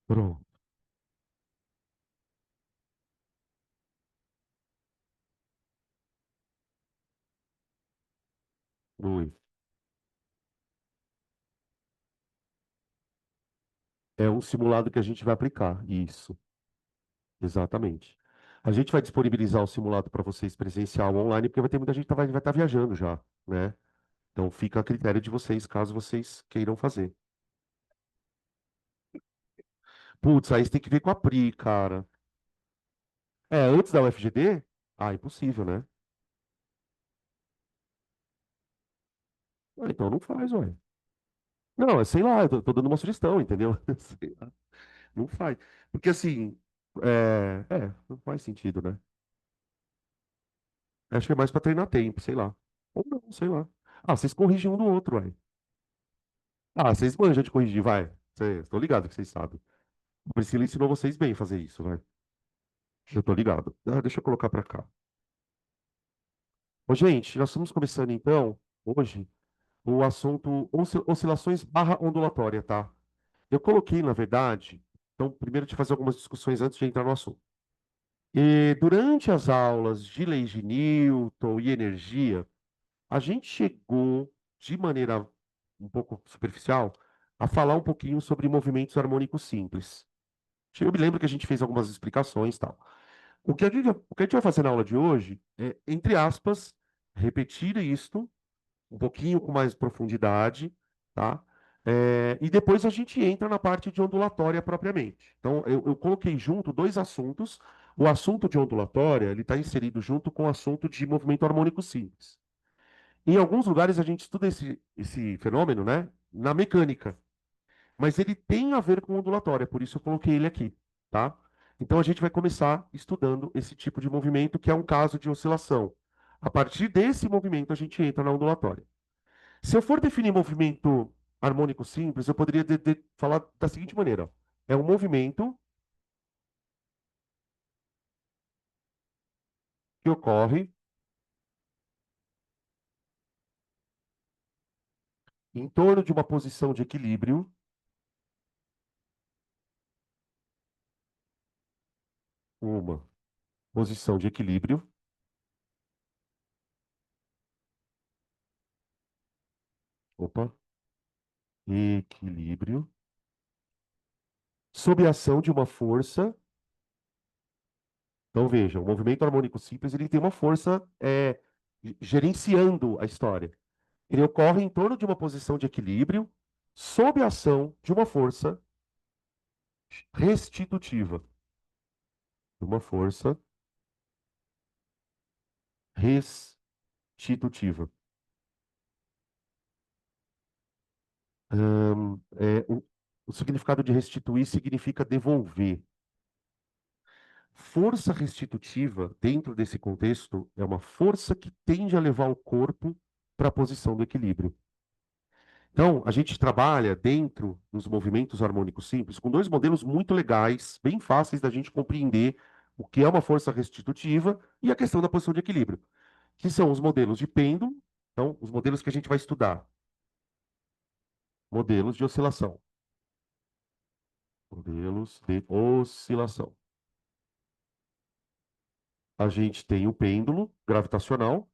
Pronto. Oi. É um simulado que a gente vai aplicar. Isso, exatamente. A gente vai disponibilizar o simulado para vocês presencial online, porque vai ter muita gente que vai estar viajando já, né? Então fica a critério de vocês, caso vocês queiram fazer. Putz, aí você tem que ver com a Pri, cara. É, antes da UFGD? Ah, impossível, né? Ah, então não faz, ué. Não, sei lá, eu tô dando uma sugestão, entendeu? Sei lá, não faz. Porque assim, não faz sentido, né? Acho que é mais pra treinar tempo, sei lá. Ou não, sei lá. Ah, vocês corrigem um do outro, ué. Ah, vocês manjam de corrigir, vai. Tô ligado que vocês sabem. A Priscila ensinou vocês bem a fazer isso, vai. Eu tô ligado. Ah, deixa eu colocar pra cá. Ô, gente, nós estamos começando então, hoje, o assunto oscilações barra ondulatória, tá? Eu coloquei, na verdade, então, primeiro de fazer algumas discussões antes de entrar no assunto. E durante as aulas de leis de Newton e energia, a gente chegou, de maneira um pouco superficial, a falar um pouquinho sobre movimentos harmônicos simples. Eu me lembro que a gente fez algumas explicações e tal. O que a gente vai fazer na aula de hoje é, entre aspas, repetir isto um pouquinho com mais profundidade, tá? E depois a gente entra na parte de ondulatória propriamente. Então, eu coloquei junto dois assuntos. O assunto de ondulatória, ele está inserido junto com o assunto de movimento harmônico simples. Em alguns lugares a gente estuda esse fenômeno, né, na mecânica, mas ele tem a ver com ondulatória, por isso eu coloquei ele aqui, tá? Então a gente vai começar estudando esse tipo de movimento, que é um caso de oscilação. A partir desse movimento a gente entra na ondulatória. Se eu for definir movimento harmônico simples, eu poderia falar da seguinte maneira: ó. É um movimento que ocorre em torno de uma posição de equilíbrio, uma posição de equilíbrio, opa, equilíbrio, sob a ação de uma força. Então veja, o movimento harmônico simples ele tem uma força gerenciando a história. Ele ocorre em torno de uma posição de equilíbrio, sob a ação de uma força restitutiva, de uma força restitutiva. O significado de restituir significa devolver. Força restitutiva, dentro desse contexto, é uma força que tende a levar o corpo para a posição do equilíbrio. Então, a gente trabalha dentro dos movimentos harmônicos simples com dois modelos muito legais, bem fáceis da gente compreender o que é uma força restitutiva e a questão da posição de equilíbrio, que são os modelos de pêndulo, então, os modelos que a gente vai estudar, modelos de oscilação, modelos de oscilação. A gente tem o pêndulo gravitacional,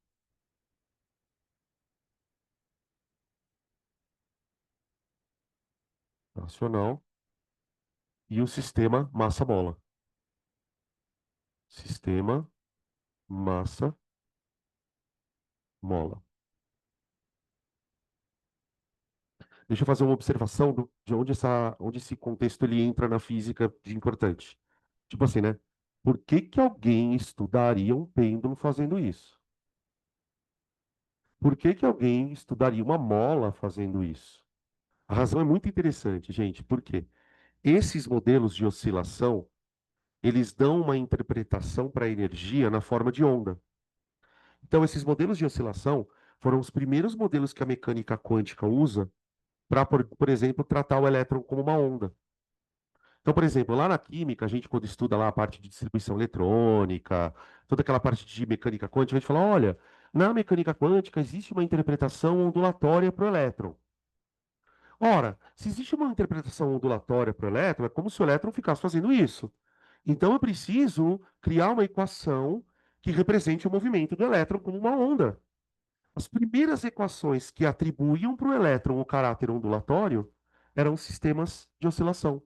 nacional, e o sistema massa-mola. Sistema massa-mola. Deixa eu fazer uma observação de onde esse contexto ele entra na física de importante. Tipo assim, né? Por que que alguém estudaria um pêndulo fazendo isso? Por que que alguém estudaria uma mola fazendo isso? A razão é muito interessante, gente, porque esses modelos de oscilação, eles dão uma interpretação para a energia na forma de onda. Então, esses modelos de oscilação foram os primeiros modelos que a mecânica quântica usa para, por exemplo, tratar o elétron como uma onda. Então, por exemplo, lá na química, a gente, quando estuda lá a parte de distribuição eletrônica, toda aquela parte de mecânica quântica, a gente fala: olha, na mecânica quântica existe uma interpretação ondulatória para o elétron. Ora, se existe uma interpretação ondulatória para o elétron, é como se o elétron ficasse fazendo isso. Então eu preciso criar uma equação que represente o movimento do elétron como uma onda. As primeiras equações que atribuíam para o elétron o caráter ondulatório eram sistemas de oscilação.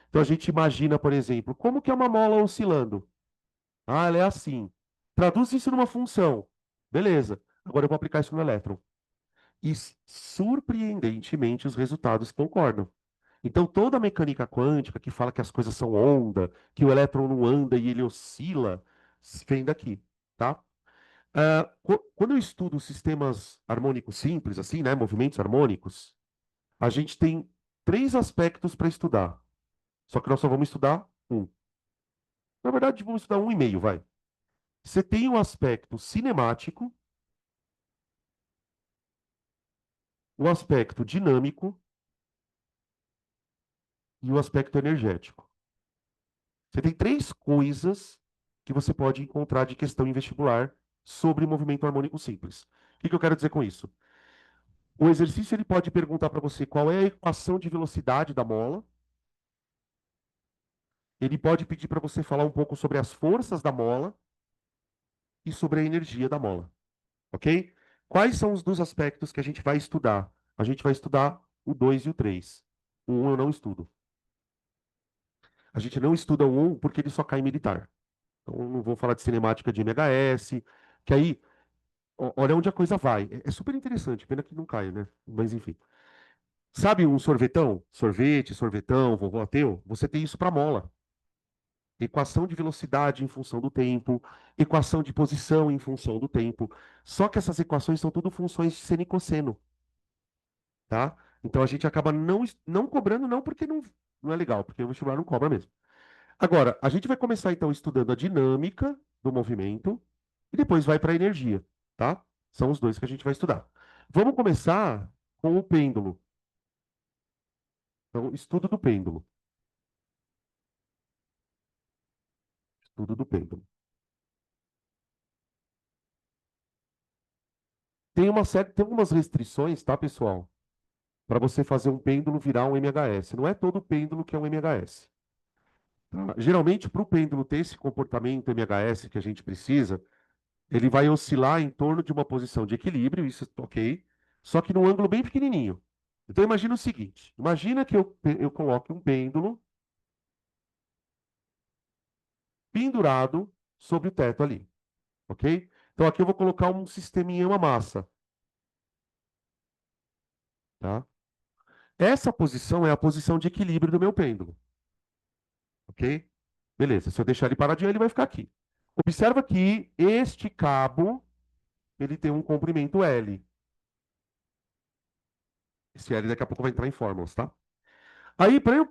Então a gente imagina, por exemplo, como que é uma mola oscilando? Ah, ela é assim. Traduz isso numa função. Beleza. Agora eu vou aplicar isso no elétron. E surpreendentemente os resultados concordam. Então toda a mecânica quântica que fala que as coisas são onda, que o elétron não anda e ele oscila, vem daqui, tá? Quando eu estudo sistemas harmônicos simples, assim, né, movimentos harmônicos, a gente tem três aspectos para estudar. Só que nós só vamos estudar um. Na verdade, vamos estudar um e meio, vai. Você tem o aspecto cinemático, o aspecto dinâmico e o aspecto energético. Você tem três coisas que você pode encontrar de questão em vestibular sobre movimento harmônico simples. O que eu quero dizer com isso? O exercício ele pode perguntar para você qual é a equação de velocidade da mola. Ele pode pedir para você falar um pouco sobre as forças da mola e sobre a energia da mola, ok? Quais são os dois aspectos que a gente vai estudar? A gente vai estudar o 2 e o 3. O 1 eu não estudo. A gente não estuda o 1 porque ele só cai em militar. Então, eu não vou falar de cinemática de MHS, que aí, olha onde a coisa vai. É super interessante, pena que não cai, né? Mas enfim. Sabe um sorvetão? Sorvete, sorvetão, vovô ateu? Você tem isso para mola. Equação de velocidade em função do tempo, equação de posição em função do tempo. Só que essas equações são tudo funções de seno e cosseno, tá? Então a gente acaba não cobrando, não porque não é legal, porque o vestibular não cobra mesmo. Agora, a gente vai começar então estudando a dinâmica do movimento e depois vai para a energia, tá? São os dois que a gente vai estudar. Vamos começar com o pêndulo. Então, estudo do pêndulo. Estudo do pêndulo. Tem algumas restrições, tá, pessoal? Para você fazer um pêndulo virar um MHS. Não é todo pêndulo que é um MHS. Tá? Geralmente, para o pêndulo ter esse comportamento MHS que a gente precisa, ele vai oscilar em torno de uma posição de equilíbrio, isso ok, só que num ângulo bem pequenininho. Então, imagina o seguinte: imagina que eu coloque um pêndulo pendurado sobre o teto ali, ok? Então, aqui eu vou colocar um sisteminha, uma massa, tá? Essa posição é a posição de equilíbrio do meu pêndulo, ok? Beleza, se eu deixar ele paradinho, ele vai ficar aqui. Observa que este cabo, ele tem um comprimento L. Esse L daqui a pouco vai entrar em fórmulas, tá? Aí, para eu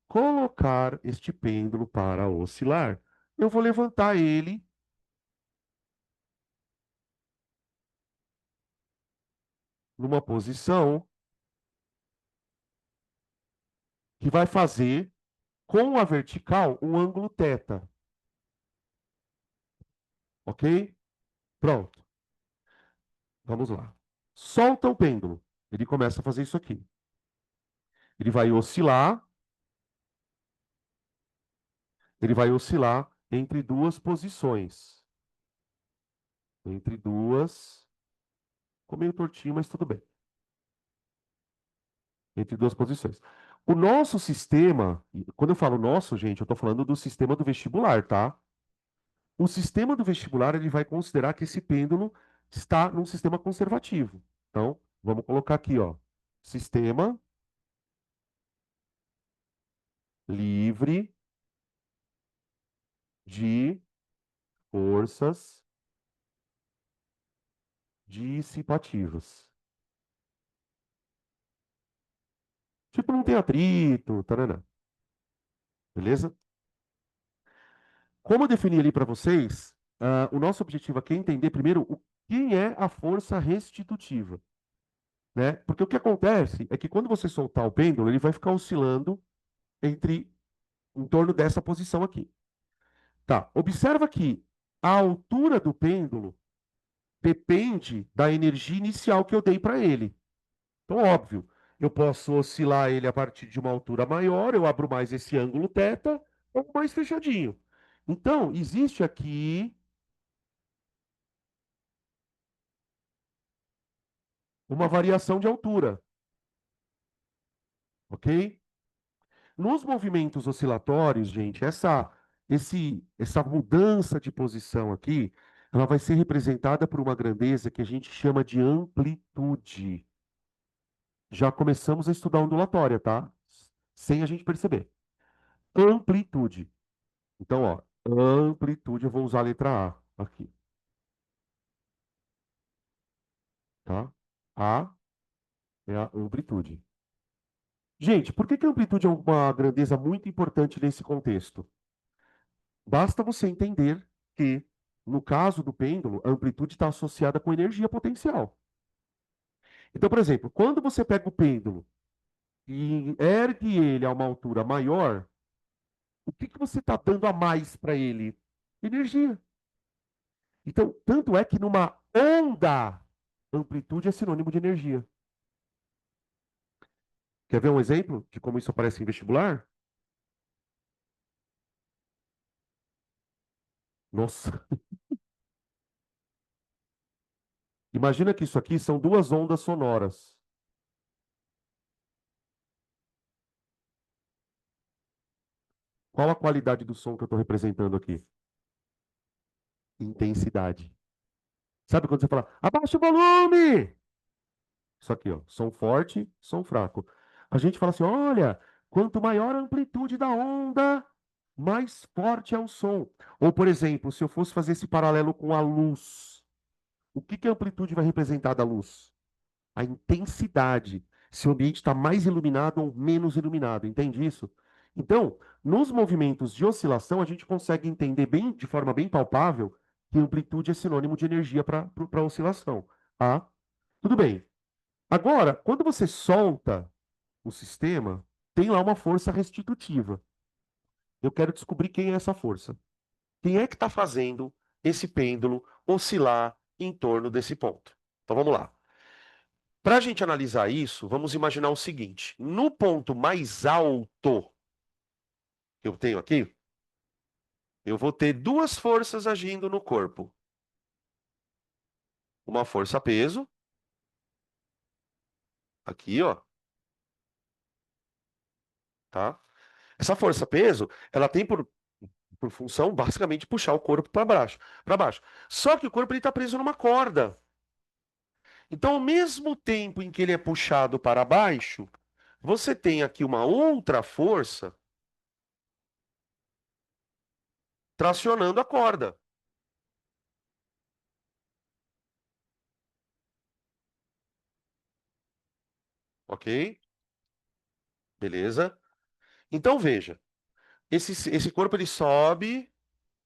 colocar este pêndulo para oscilar, eu vou levantar ele numa posição que vai fazer com a vertical um ângulo θ, ok? Pronto, vamos lá. Solta o pêndulo. Ele começa a fazer isso aqui. Ele ele vai oscilar entre duas posições. Entre duas. Ficou meio tortinho, mas tudo bem. Entre duas posições. O nosso sistema, quando eu falo nosso, gente, eu estou falando do sistema do vestibular, tá? O sistema do vestibular ele vai considerar que esse pêndulo está num sistema conservativo. Então, vamos colocar aqui, ó, sistema livre de forças dissipativas. Tipo, não tem atrito, tarará, beleza? Como eu defini ali para vocês, o nosso objetivo aqui é entender primeiro quem é a força restitutiva, né? Porque o que acontece é que quando você soltar o pêndulo, ele vai ficar oscilando em torno dessa posição aqui. Tá, observa que a altura do pêndulo depende da energia inicial que eu dei para ele. Então, óbvio, eu posso oscilar ele a partir de uma altura maior, eu abro mais esse ângulo θ, ou mais fechadinho. Então, existe aqui uma variação de altura, ok? Nos movimentos oscilatórios, gente, essa mudança de posição aqui, ela vai ser representada por uma grandeza que a gente chama de amplitude. Já começamos a estudar ondulatória, tá? Sem a gente perceber. Amplitude. Então, ó, amplitude, eu vou usar a letra A aqui, tá? A é a amplitude. Gente, por que que a amplitude é uma grandeza muito importante nesse contexto? Basta você entender que, no caso do pêndulo, a amplitude está associada com energia potencial. Então, por exemplo, quando você pega o pêndulo e ergue ele a uma altura maior, o que que você está dando a mais para ele? Energia. Então, tanto é que numa onda, amplitude é sinônimo de energia. Quer ver um exemplo de como isso aparece em vestibular? Nossa, imagina que isso aqui são duas ondas sonoras. Qual a qualidade do som que eu estou representando aqui? Intensidade. Sabe quando você fala, abaixa o volume? Isso aqui, ó, som forte, som fraco. A gente fala assim, olha, quanto maior a amplitude da onda, mais forte é o som. Ou, por exemplo, se eu fosse fazer esse paralelo com a luz, o que que a amplitude vai representar da luz? A intensidade. Se o ambiente está mais iluminado ou menos iluminado, entende isso? Então, nos movimentos de oscilação, a gente consegue entender bem, de forma bem palpável, que amplitude é sinônimo de energia para oscilação. Ah, tudo bem. Agora, quando você solta o sistema, tem lá uma força restitutiva. Eu quero descobrir quem é essa força. Quem é que está fazendo esse pêndulo oscilar em torno desse ponto? Então vamos lá. Para a gente analisar isso, vamos imaginar o seguinte: no ponto mais alto que eu tenho aqui, eu vou ter duas forças agindo no corpo. Uma força peso, aqui, ó, tá? Essa força peso, ela tem por função basicamente puxar o corpo para baixo. Só que o corpo ele está preso numa corda. Então, ao mesmo tempo em que ele é puxado para baixo, você tem aqui uma outra força tracionando a corda, ok? Beleza? Então veja, esse corpo ele sobe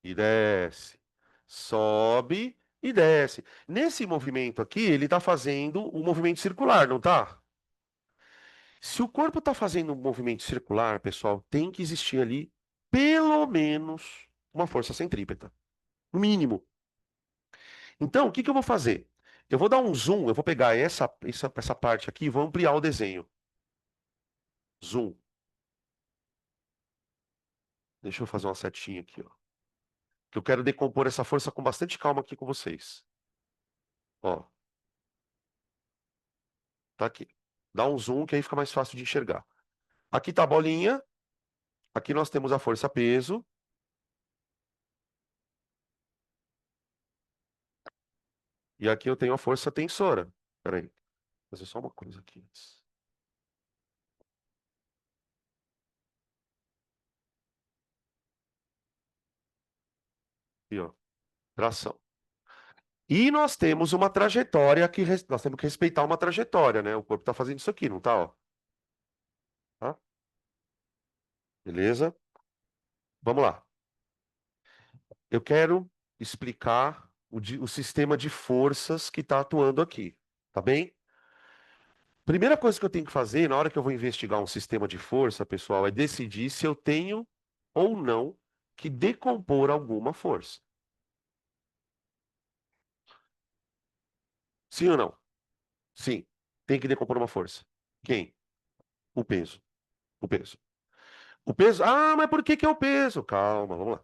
e desce, sobe e desce. Nesse movimento aqui, ele está fazendo um movimento circular, não tá? Se o corpo está fazendo um movimento circular, pessoal, tem que existir ali pelo menos uma força centrípeta, no mínimo. Então, o que que eu vou fazer? Eu vou dar um zoom, eu vou pegar essa parte aqui e vou ampliar o desenho. Zoom. Deixa eu fazer uma setinha aqui, ó. Que eu quero decompor essa força com bastante calma aqui com vocês. Ó, tá aqui. Dá um zoom que aí fica mais fácil de enxergar. Aqui tá a bolinha, aqui nós temos a força peso, e aqui eu tenho a força tensora. Peraí, vou fazer só uma coisa aqui antes. Aqui, ó, tração. E nós temos uma trajetória nós temos que respeitar uma trajetória, né? O corpo está fazendo isso aqui, não tá, ó? Tá? Beleza? Vamos lá. Eu quero explicar o sistema de forças que está atuando aqui, tá bem? Primeira coisa que eu tenho que fazer na hora que eu vou investigar um sistema de força, pessoal, é decidir se eu tenho ou não que decompor alguma força. Sim ou não? Sim. tem que decompor uma força. Quem? O peso. O peso. O peso. Ah, mas por que que é o peso? Calma, vamos lá.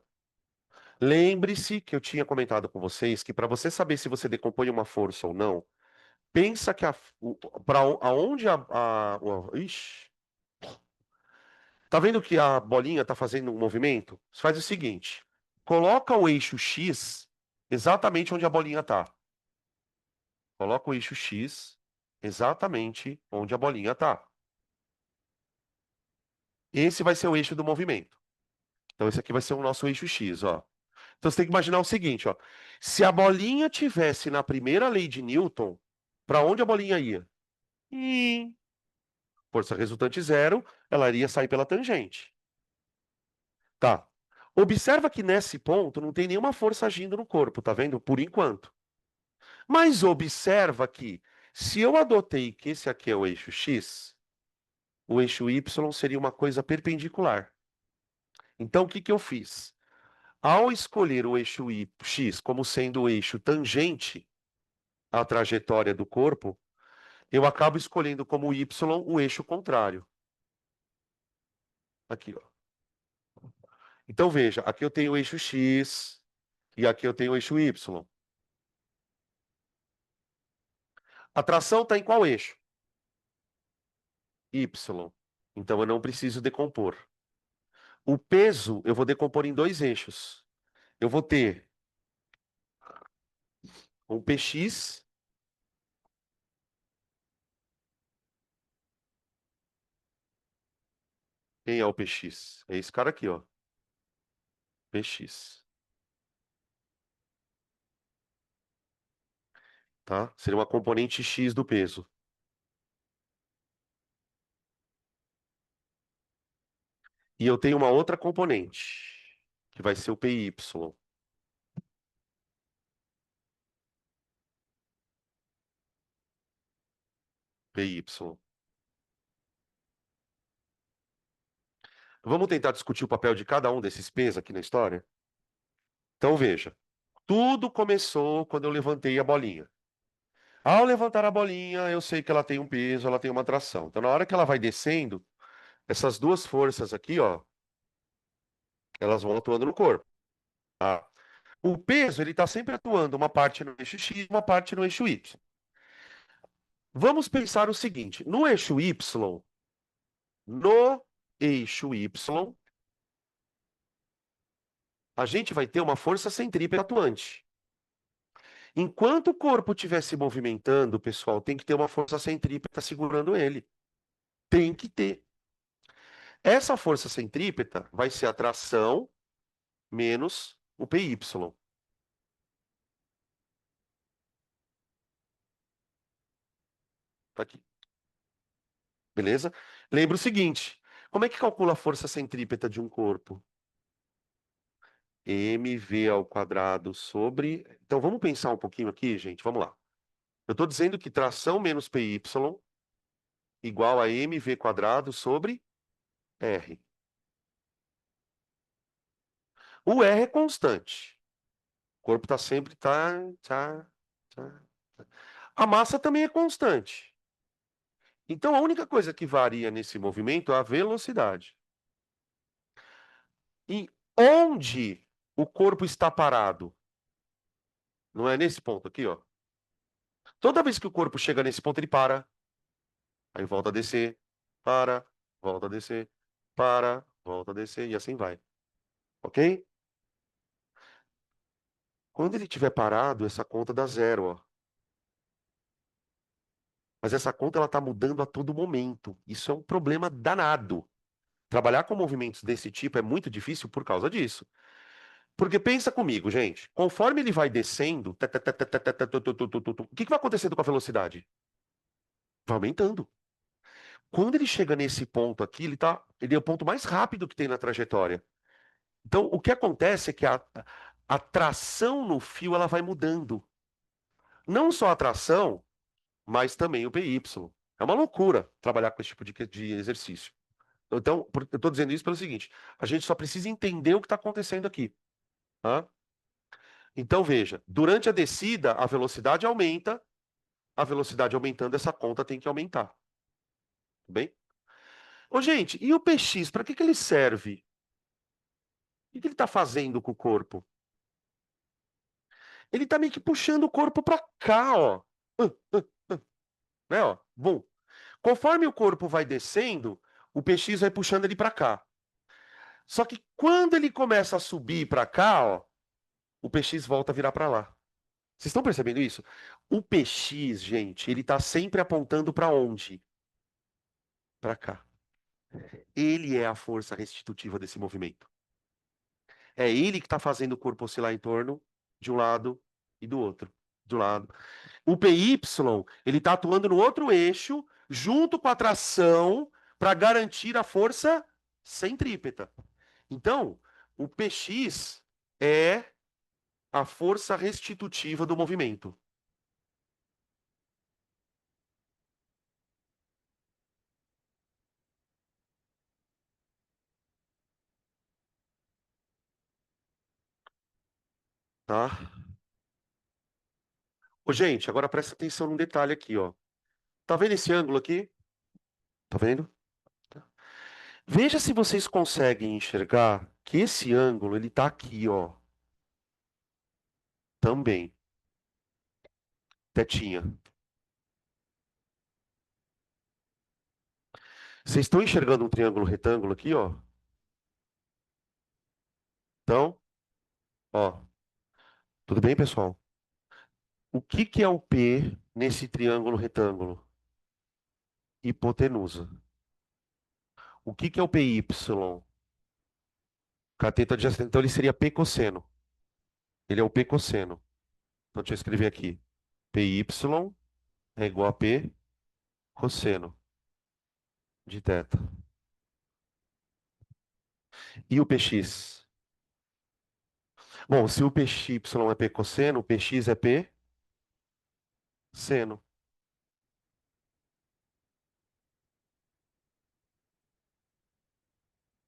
Lembre-se que eu tinha comentado com vocês que para você saber se você decompõe uma força ou não, pensa que para aonde ixi, tá vendo que a bolinha tá fazendo um movimento? Você faz o seguinte: coloca o eixo X exatamente onde a bolinha tá. Coloca o eixo X exatamente onde a bolinha tá. Esse vai ser o eixo do movimento. Então esse aqui vai ser o nosso eixo X, ó. Então você tem que imaginar o seguinte, ó. Se a bolinha tivesse na primeira lei de Newton, para onde a bolinha ia? Ih, força resultante zero, ela iria sair pela tangente. Tá. Observa que nesse ponto não tem nenhuma força agindo no corpo, tá vendo? Por enquanto. Mas observa que se eu adotei que esse aqui é o eixo X, o eixo Y seria uma coisa perpendicular. Então o que que eu fiz? Ao escolher o eixo X como sendo o eixo tangente à trajetória do corpo, eu acabo escolhendo como Y o eixo contrário. Aqui, ó. Então veja, aqui eu tenho o eixo X e aqui eu tenho o eixo Y. A tração está em qual eixo? Y. Então eu não preciso decompor. O peso eu vou decompor em dois eixos. Eu vou ter um PX. Quem é o PX? É esse cara aqui, ó. PX. Tá? Seria uma componente X do peso. E eu tenho uma outra componente, que vai ser o PY. PY. Vamos tentar discutir o papel de cada um desses P's aqui na história? Então veja, tudo começou quando eu levantei a bolinha. Ao levantar a bolinha, eu sei que ela tem um peso, ela tem uma tração. Então, na hora que ela vai descendo, essas duas forças aqui, ó, elas vão atuando no corpo. Tá? O peso, ele está sempre atuando uma parte no eixo X, uma parte no eixo Y. Vamos pensar o seguinte: no eixo Y, a gente vai ter uma força centrípeta atuante. Enquanto o corpo estiver se movimentando, pessoal, tem que ter uma força centrípeta segurando ele. Tem que ter. Essa força centrípeta vai ser a tração menos o PY. Tá aqui. Beleza? Lembra o seguinte: como é que calcula a força centrípeta de um corpo? mv ao quadrado sobre. Então vamos pensar um pouquinho aqui, gente. Vamos lá. Eu estou dizendo que tração menos PY igual a mv quadrado sobre R. O R é constante. O corpo está sempre tá. A massa também é constante. Então a única coisa que varia nesse movimento é a velocidade. E onde o corpo está parado? Não é nesse ponto aqui, ó. Toda vez que o corpo chega nesse ponto, ele para, aí volta a descer, para, volta a descer, para, volta a descer, e assim vai. Ok? Quando ele estiver parado, essa conta dá zero, ó. Mas essa conta ela está mudando a todo momento. Isso é um problema danado. Trabalhar com movimentos desse tipo é muito difícil por causa disso. Porque pensa comigo, gente. Conforme ele vai descendo, o que que vai acontecendo com a velocidade? Vai aumentando. Quando ele chega nesse ponto aqui, ele é o ponto mais rápido que tem na trajetória. Então, o que acontece é que a tração no fio ela vai mudando. Não só a tração, mas também o PY. É uma loucura trabalhar com esse tipo de exercício. Então, eu estou dizendo isso pelo seguinte: a gente só precisa entender o que está acontecendo aqui. Tá? Então, veja, durante a descida, a velocidade aumenta A velocidade aumentando, essa conta tem que aumentar. Tudo bem? Ô, gente, e o PX, para que ele serve? O que ele está fazendo com o corpo? Ele está meio que puxando o corpo para cá, ó. Né, ó? Bom, conforme o corpo vai descendo, o PX vai puxando ele para cá. Só que quando ele começa a subir para cá, ó, o PX volta a virar para lá. Vocês estão percebendo isso? O PX, gente, ele está sempre apontando para onde? Para cá. Ele é a força restitutiva desse movimento. É ele que está fazendo o corpo oscilar em torno de um lado e do outro. Do lado. O PY, ele está atuando no outro eixo, junto com a tração, para garantir a força centrípeta. Então, o PX é a força restitutiva do movimento. Tá? Ô, gente, agora presta atenção num detalhe aqui, ó. Tá vendo esse ângulo aqui? Tá vendo? Veja se vocês conseguem enxergar que esse ângulo, ele tá aqui, ó. Também. Tetinha. Vocês estão enxergando um triângulo retângulo aqui, ó? Então, ó. Tudo bem, pessoal? O que que é o P nesse triângulo retângulo? Hipotenusa. O que que é o PY? Cateto adjacente. Então, ele seria P cosseno. Ele é o P cosseno. Então, deixa eu escrever aqui. PY é igual a P cosseno de θ. E o PX? Bom, se o PXY é P cosseno, o PX é P seno.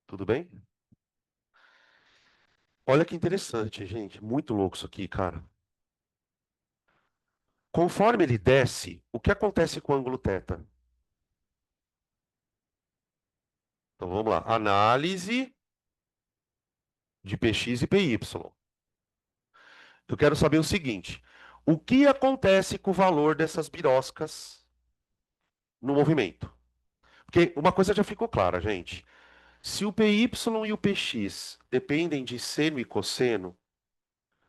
Tudo bem? Olha que interessante, gente. Muito louco isso aqui, cara. Conforme ele desce, o que acontece com o ângulo θ? Então vamos lá. Análise de PX e PY. Eu quero saber o seguinte: o que acontece com o valor dessas biroscas no movimento? Porque uma coisa já ficou clara, gente. Se o PY e o PX dependem de seno e cosseno,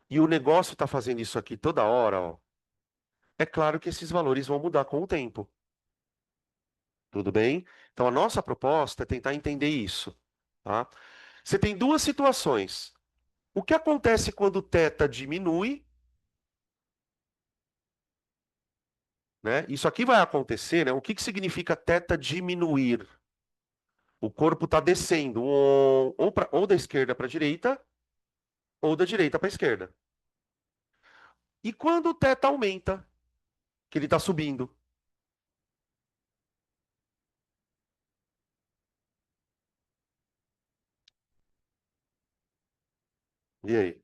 e o negócio está fazendo isso aqui toda hora, ó, é claro que esses valores vão mudar com o tempo. Tudo bem? Então a nossa proposta é tentar entender isso, tá? Você tem duas situações. O que acontece quando o θ diminui, né? Isso aqui vai acontecer, né? O que que significa θ diminuir? O corpo está descendo ou da esquerda para a direita, ou da direita para a esquerda. E quando o θ aumenta, que ele está subindo? E aí? O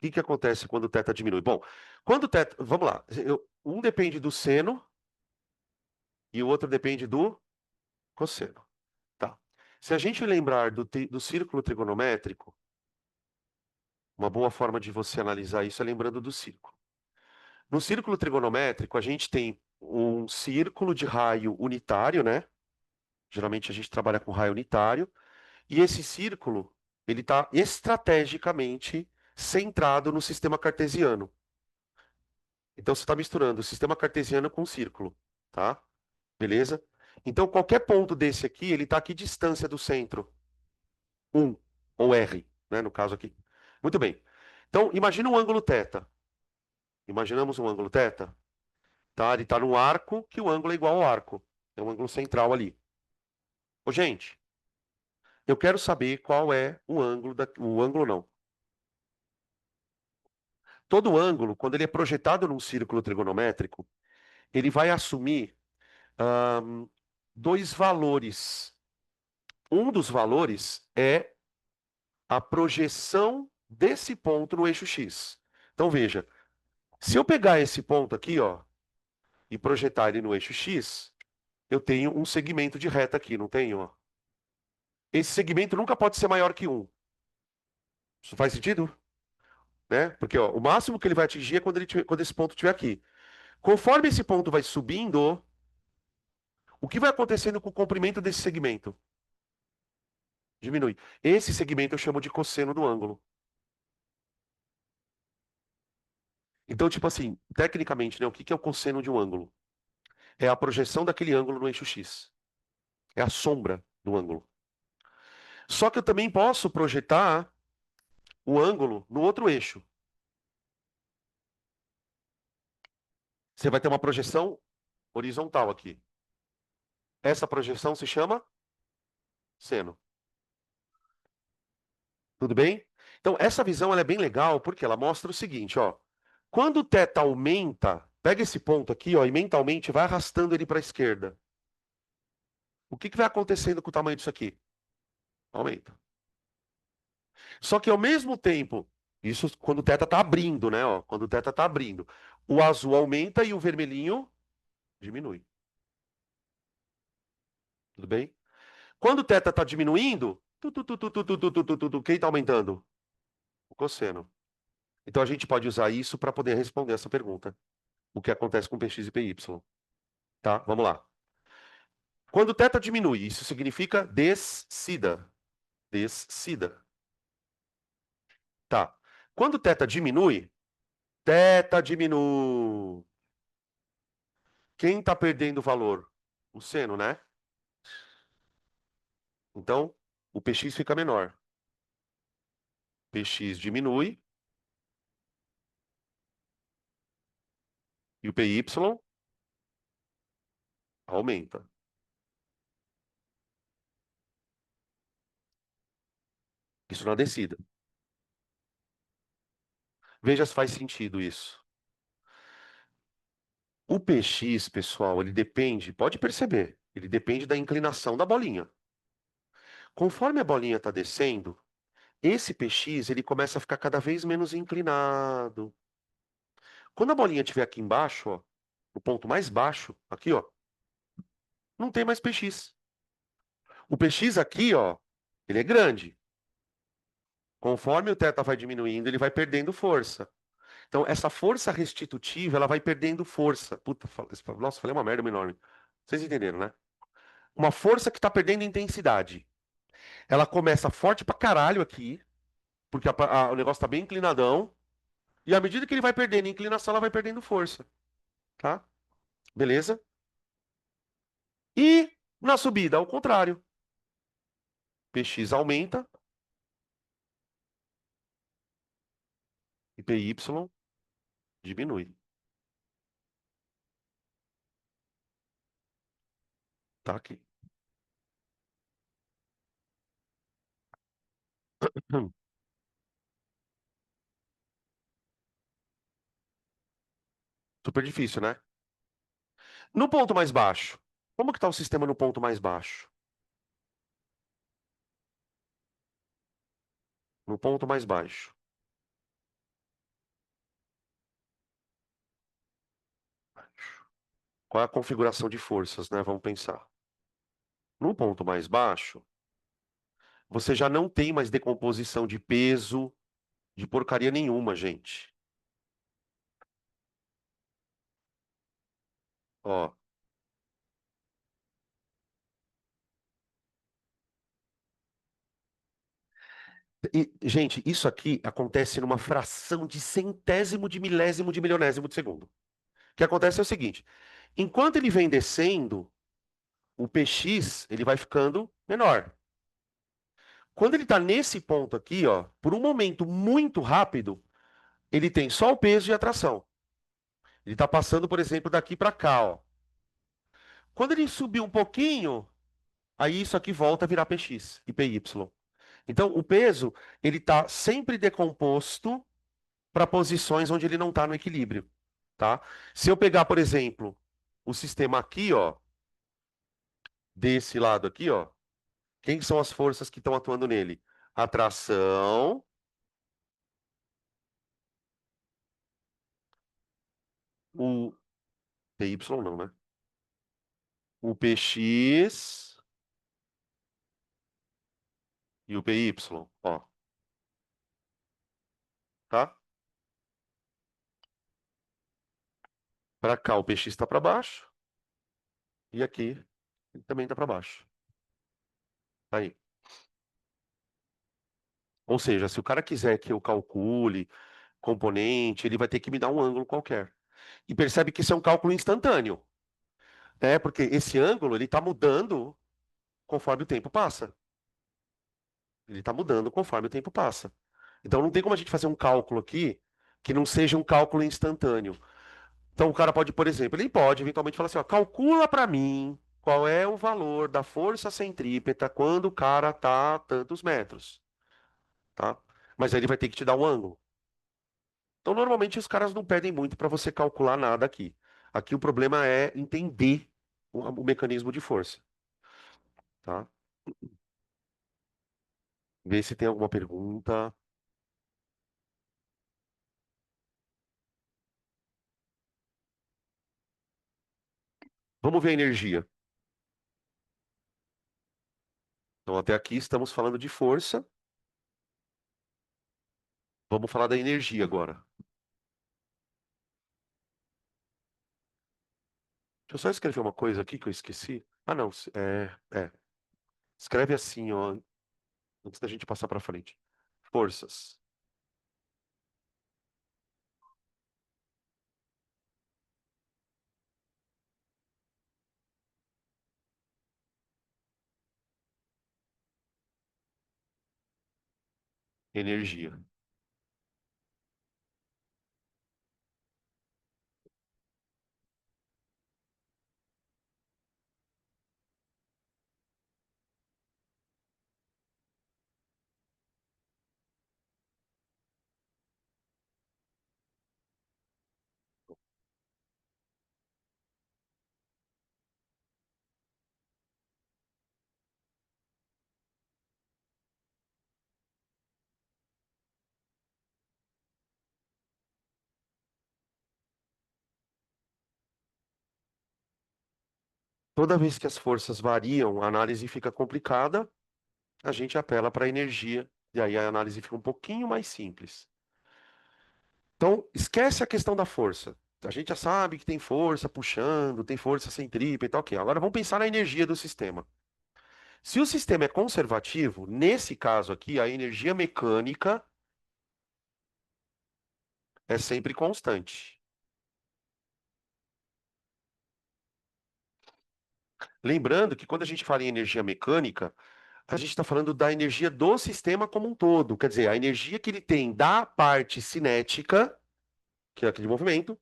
que que acontece quando o θ diminui? Bom, quando o θ. Vamos lá. Um depende do seno e o outro depende do cosseno. Tá. Se a gente lembrar do círculo trigonométrico, uma boa forma de você analisar isso é lembrando do círculo. No círculo trigonométrico, a gente tem um círculo de raio unitário, né? Geralmente a gente trabalha com raio unitário. E esse círculo, ele está estrategicamente centrado no sistema cartesiano. Então você está misturando o sistema cartesiano com o círculo, tá? Beleza? Então qualquer ponto desse aqui, ele está a que distância do centro? 1, ou R, né? No caso aqui. Muito bem. Então imagina um ângulo θ. Imaginamos um ângulo θ, tá? Ele está no arco, que o ângulo é igual ao arco. É um ângulo central ali. Ô, gente, eu quero saber qual é o ângulo o ângulo não. Todo ângulo, quando ele é projetado num círculo trigonométrico, ele vai assumir ahn, dois valores. Um dos valores é a projeção desse ponto no eixo X. Então veja, se eu pegar esse ponto aqui, ó, e projetar ele no eixo X, eu tenho um segmento de reta aqui, não tenho? Ó? Esse segmento nunca pode ser maior que um. Isso faz sentido? Né? Porque ó, o máximo que ele vai atingir é quando esse ponto estiver aqui. Conforme esse ponto vai subindo, o que vai acontecendo com o comprimento desse segmento? Diminui. Esse segmento eu chamo de cosseno do ângulo. Então, tipo assim, tecnicamente, né, o que que é o cosseno de um ângulo? É a projeção daquele ângulo no eixo X. É a sombra do ângulo. Só que eu também posso projetar o ângulo no outro eixo. Você vai ter uma projeção horizontal aqui. Essa projeção se chama seno. Tudo bem? Então, essa visão ela é bem legal porque ela mostra o seguinte, ó. Quando o θ aumenta, pega esse ponto aqui, ó, e mentalmente vai arrastando ele para a esquerda. O que que vai acontecendo com o tamanho disso aqui? Aumenta. Só que ao mesmo tempo, isso quando o θ está abrindo, né? Ó, quando o θ está abrindo, o azul aumenta e o vermelhinho diminui. Tudo bem? Quando o θ está diminuindo, quem está aumentando? O cosseno. Então a gente pode usar isso para poder responder essa pergunta. O que acontece com Px e Py. Tá? Vamos lá. Quando o θ diminui, isso significa descida. Descida. Tá. Quando o θ diminui, θ diminui. Quem está perdendo valor? O seno, né? Então, o Px fica menor. Px diminui e o Py aumenta. Isso na descida. Veja se faz sentido isso. O Px, pessoal, ele depende, pode perceber, ele depende da inclinação da bolinha. Conforme a bolinha está descendo, esse Px ele começa a ficar cada vez menos inclinado. Quando a bolinha estiver aqui embaixo, ó, no ponto mais baixo, aqui, ó, não tem mais Px. O Px aqui, ó, ele é grande. Conforme o θ vai diminuindo, ele vai perdendo força. Então, essa força restitutiva, ela vai perdendo força. Puta, nossa, falei uma merda enorme. Vocês entenderam, né? Uma força que está perdendo intensidade. Ela começa forte pra caralho aqui, porque o negócio tá bem inclinadão. E à medida que ele vai perdendo inclinação, ela vai perdendo força. Tá? Beleza? E na subida, ao contrário. Px aumenta e Py diminui. Tá aqui. Super difícil, né? No ponto mais baixo. Como que tá o sistema no ponto mais baixo? No ponto mais baixo. Qual é a configuração de forças, né? Vamos pensar. No ponto mais baixo, você já não tem mais decomposição de peso, de porcaria nenhuma, gente. Ó, gente, isso aqui acontece numa fração de centésimo de milésimo de milionésimo de segundo. O que acontece é o seguinte: enquanto ele vem descendo, o Px ele vai ficando menor. Quando ele está nesse ponto aqui, ó, por um momento muito rápido, ele tem só o peso e a tração. Ele está passando, por exemplo, daqui para cá, ó. Quando ele subir um pouquinho, aí isso aqui volta a virar Px e Py. Então, o peso, ele está sempre decomposto para posições onde ele não está no equilíbrio, tá? Se eu pegar, por exemplo, o sistema aqui, ó, desse lado aqui, ó, quem são as forças que estão atuando nele? A tração, o PY não, né? O PX e o PY, ó, tá? Para cá o PX está para baixo e aqui ele também está para baixo. Tá aí. Ou seja, se o cara quiser que eu calcule componente, ele vai ter que me dar um ângulo qualquer. E percebe que isso é um cálculo instantâneo, né? Porque esse ângulo ele está mudando conforme o tempo passa. Ele está mudando conforme o tempo passa. Então não tem como a gente fazer um cálculo aqui que não seja um cálculo instantâneo. Então o cara pode, por exemplo, ele pode eventualmente falar assim, ó, calcula para mim qual é o valor da força centrípeta quando o cara tá a tantos metros, tá? Mas aí ele vai ter que te dar um ângulo. Então normalmente os caras não pedem muito para você calcular nada aqui. Aqui o problema é entender o mecanismo de força, tá? Ver se tem alguma pergunta. Vamos ver a energia. Então até aqui estamos falando de força. Vamos falar da energia agora. Deixa eu só escrever uma coisa aqui que eu esqueci. Ah, não. Escreve assim, ó, antes da gente passar para frente. Forças, energia. Toda vez que as forças variam, a análise fica complicada, a gente apela para a energia, e aí a análise fica um pouquinho mais simples. Então, esquece a questão da força. A gente já sabe que tem força puxando, tem força centrípeta e tal, ok. Agora vamos pensar na energia do sistema. Se o sistema é conservativo, nesse caso aqui, a energia mecânica é sempre constante. Lembrando que quando a gente fala em energia mecânica, a gente está falando da energia do sistema como um todo. Quer dizer, a energia que ele tem da parte cinética, que é aquele movimento,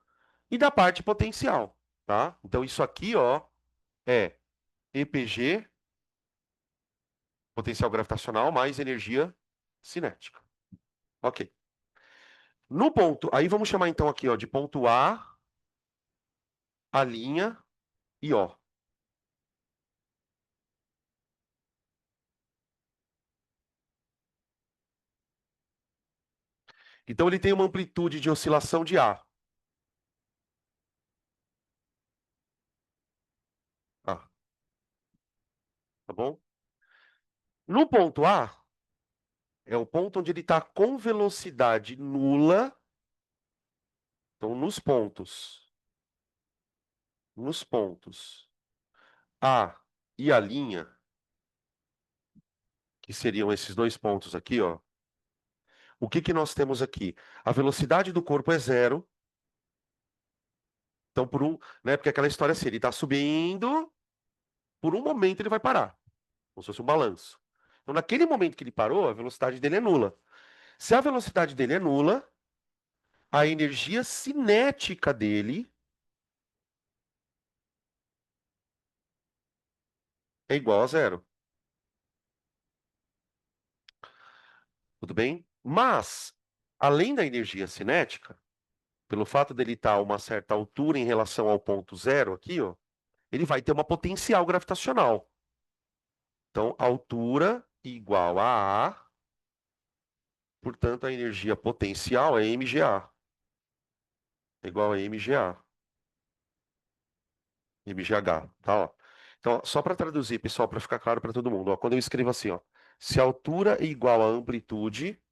e da parte potencial, tá? Então isso aqui, ó, é EPG, potencial gravitacional, mais energia cinética. Ok. No ponto, aí vamos chamar então aqui, ó, de ponto A linha e O. Então ele tem uma amplitude de oscilação de A. Ah, tá bom? No ponto A, é o ponto onde ele está com velocidade nula. Então, nos pontos A e a linha, que seriam esses dois pontos aqui, ó. O que que nós temos aqui? A velocidade do corpo é zero. Então, né, porque aquela história é assim, ele está subindo, por um momento ele vai parar, como se fosse um balanço. Então, naquele momento que ele parou, a velocidade dele é nula. Se a velocidade dele é nula, a energia cinética dele é igual a zero. Tudo bem? Mas, além da energia cinética, pelo fato dele estar a uma certa altura em relação ao ponto zero aqui, ó, ele vai ter uma potencial gravitacional. Então, altura igual a A, portanto, a energia potencial é mGa, igual a mGa. MGH, tá? Ó. Então, só para traduzir, pessoal, para ficar claro para todo mundo, ó, quando eu escrevo assim, ó, se a altura é igual à amplitude,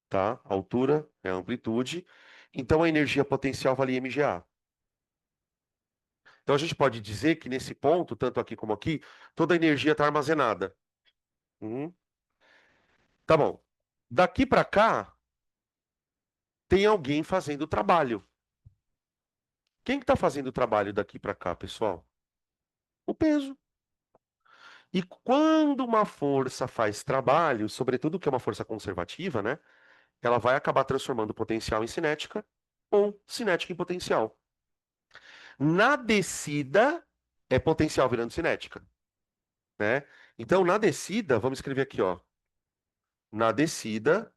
tá? A altura é a amplitude, então a energia potencial vale MGA. Então a gente pode dizer que nesse ponto, tanto aqui como aqui, toda a energia está armazenada. Uhum. Tá bom. Daqui para cá, tem alguém fazendo o trabalho. Quem que está fazendo o trabalho daqui para cá, pessoal? O peso. E quando uma força faz trabalho, sobretudo que é uma força conservativa, né? Ela vai acabar transformando potencial em cinética ou cinética em potencial. Na descida, é potencial virando cinética, né? Então, na descida, vamos escrever aqui, ó. Na descida,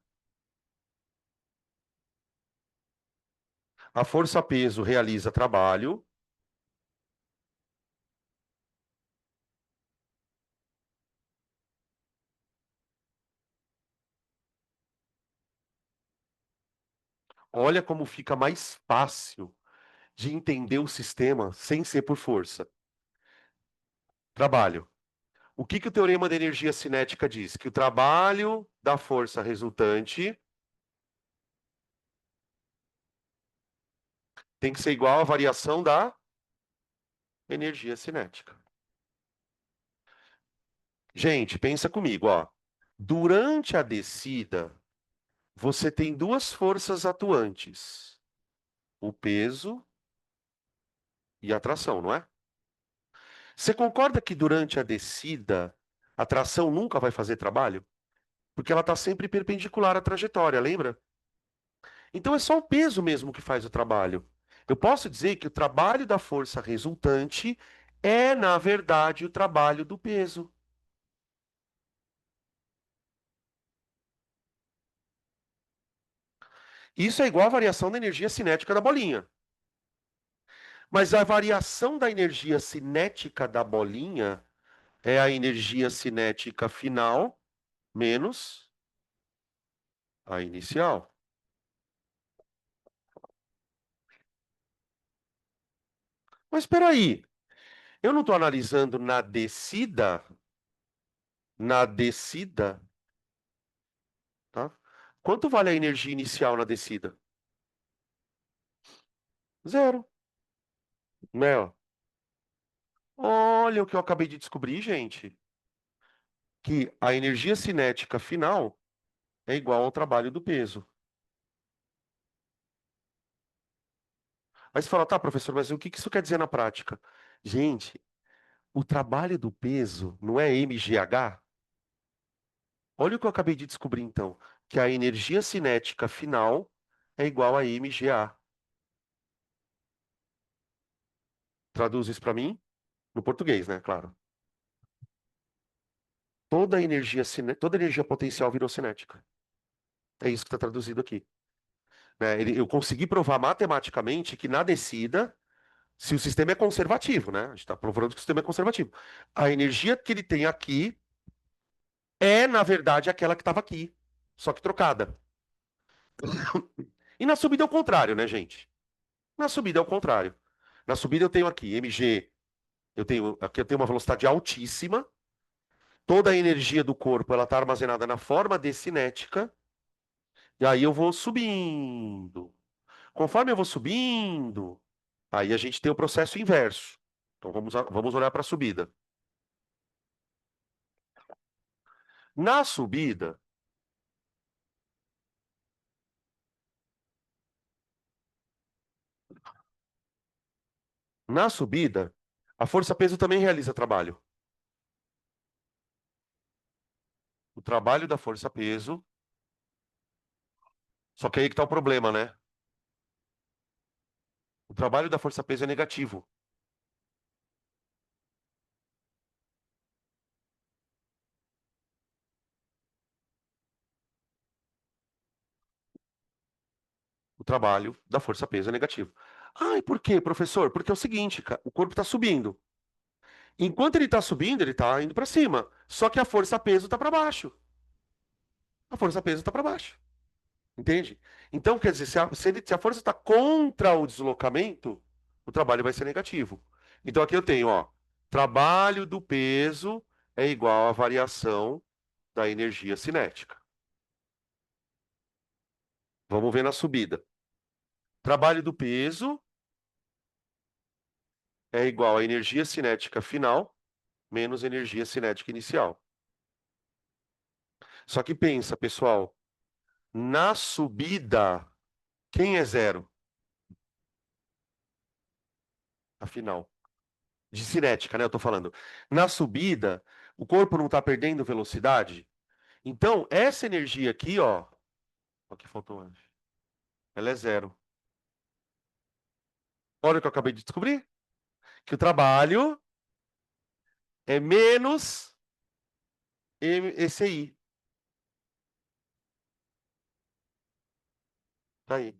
a força-peso realiza trabalho. Olha como fica mais fácil de entender o sistema sem ser por força. Trabalho. O que que o teorema da energia cinética diz? Que o trabalho da força resultante tem que ser igual à variação da energia cinética. Gente, pensa comigo, ó. Durante a descida, você tem duas forças atuantes: o peso e a tração, não é? Você concorda que durante a descida, a tração nunca vai fazer trabalho? Porque ela está sempre perpendicular à trajetória, lembra? Então é só o peso mesmo que faz o trabalho. Eu posso dizer que o trabalho da força resultante é, na verdade, o trabalho do peso. Isso é igual à variação da energia cinética da bolinha. Mas a variação da energia cinética da bolinha é a energia cinética final menos a inicial. Mas espera aí, eu não estou analisando na descida, tá? Quanto vale a energia inicial na descida? Zero, né? Olha o que eu acabei de descobrir, gente, que a energia cinética final é igual ao trabalho do peso. Aí você fala, tá, professor, mas o que que isso quer dizer na prática? Gente, o trabalho do peso não é mgh? Olha o que eu acabei de descobrir então, que a energia cinética final é igual a mga. Traduz isso para mim? No português, né? Claro. Toda energia potencial virou cinética. É isso que está traduzido aqui. Né? Eu consegui provar matematicamente que na descida, se o sistema é conservativo, né? A gente está provando que o sistema é conservativo. A energia que ele tem aqui é, na verdade, aquela que estava aqui, só que trocada. E na subida é o contrário, né, gente? Na subida é o contrário. Na subida eu tenho aqui mg, eu tenho uma velocidade altíssima, toda a energia do corpo ela está armazenada na forma de cinética, e aí eu vou subindo. Conforme eu vou subindo, aí a gente tem o processo inverso. Então vamos olhar para a subida. Na subida, na subida, a força-peso também realiza trabalho. O trabalho da força-peso, só que aí que está o problema, né? O trabalho da força-peso é negativo. O trabalho da força-peso é negativo. Ah, e por quê, professor? Porque é o seguinte, o corpo está subindo. Enquanto ele está subindo, ele está indo para cima. Só que a força-peso está para baixo. A força-peso está para baixo. Entende? Então, quer dizer, se a força está contra o deslocamento, o trabalho vai ser negativo. Então aqui eu tenho, ó, trabalho do peso é igual à variação da energia cinética. Vamos ver na subida. Trabalho do peso é igual à energia cinética final menos energia cinética inicial. Só que pensa, pessoal, na subida, quem é zero? Afinal, de cinética, né? Eu tô falando. Na subida, o corpo não está perdendo velocidade. Então, essa energia aqui, ó, o que faltou antes, ela é zero. Olha o que eu acabei de descobrir, que o trabalho é menos ECI. Tá aí.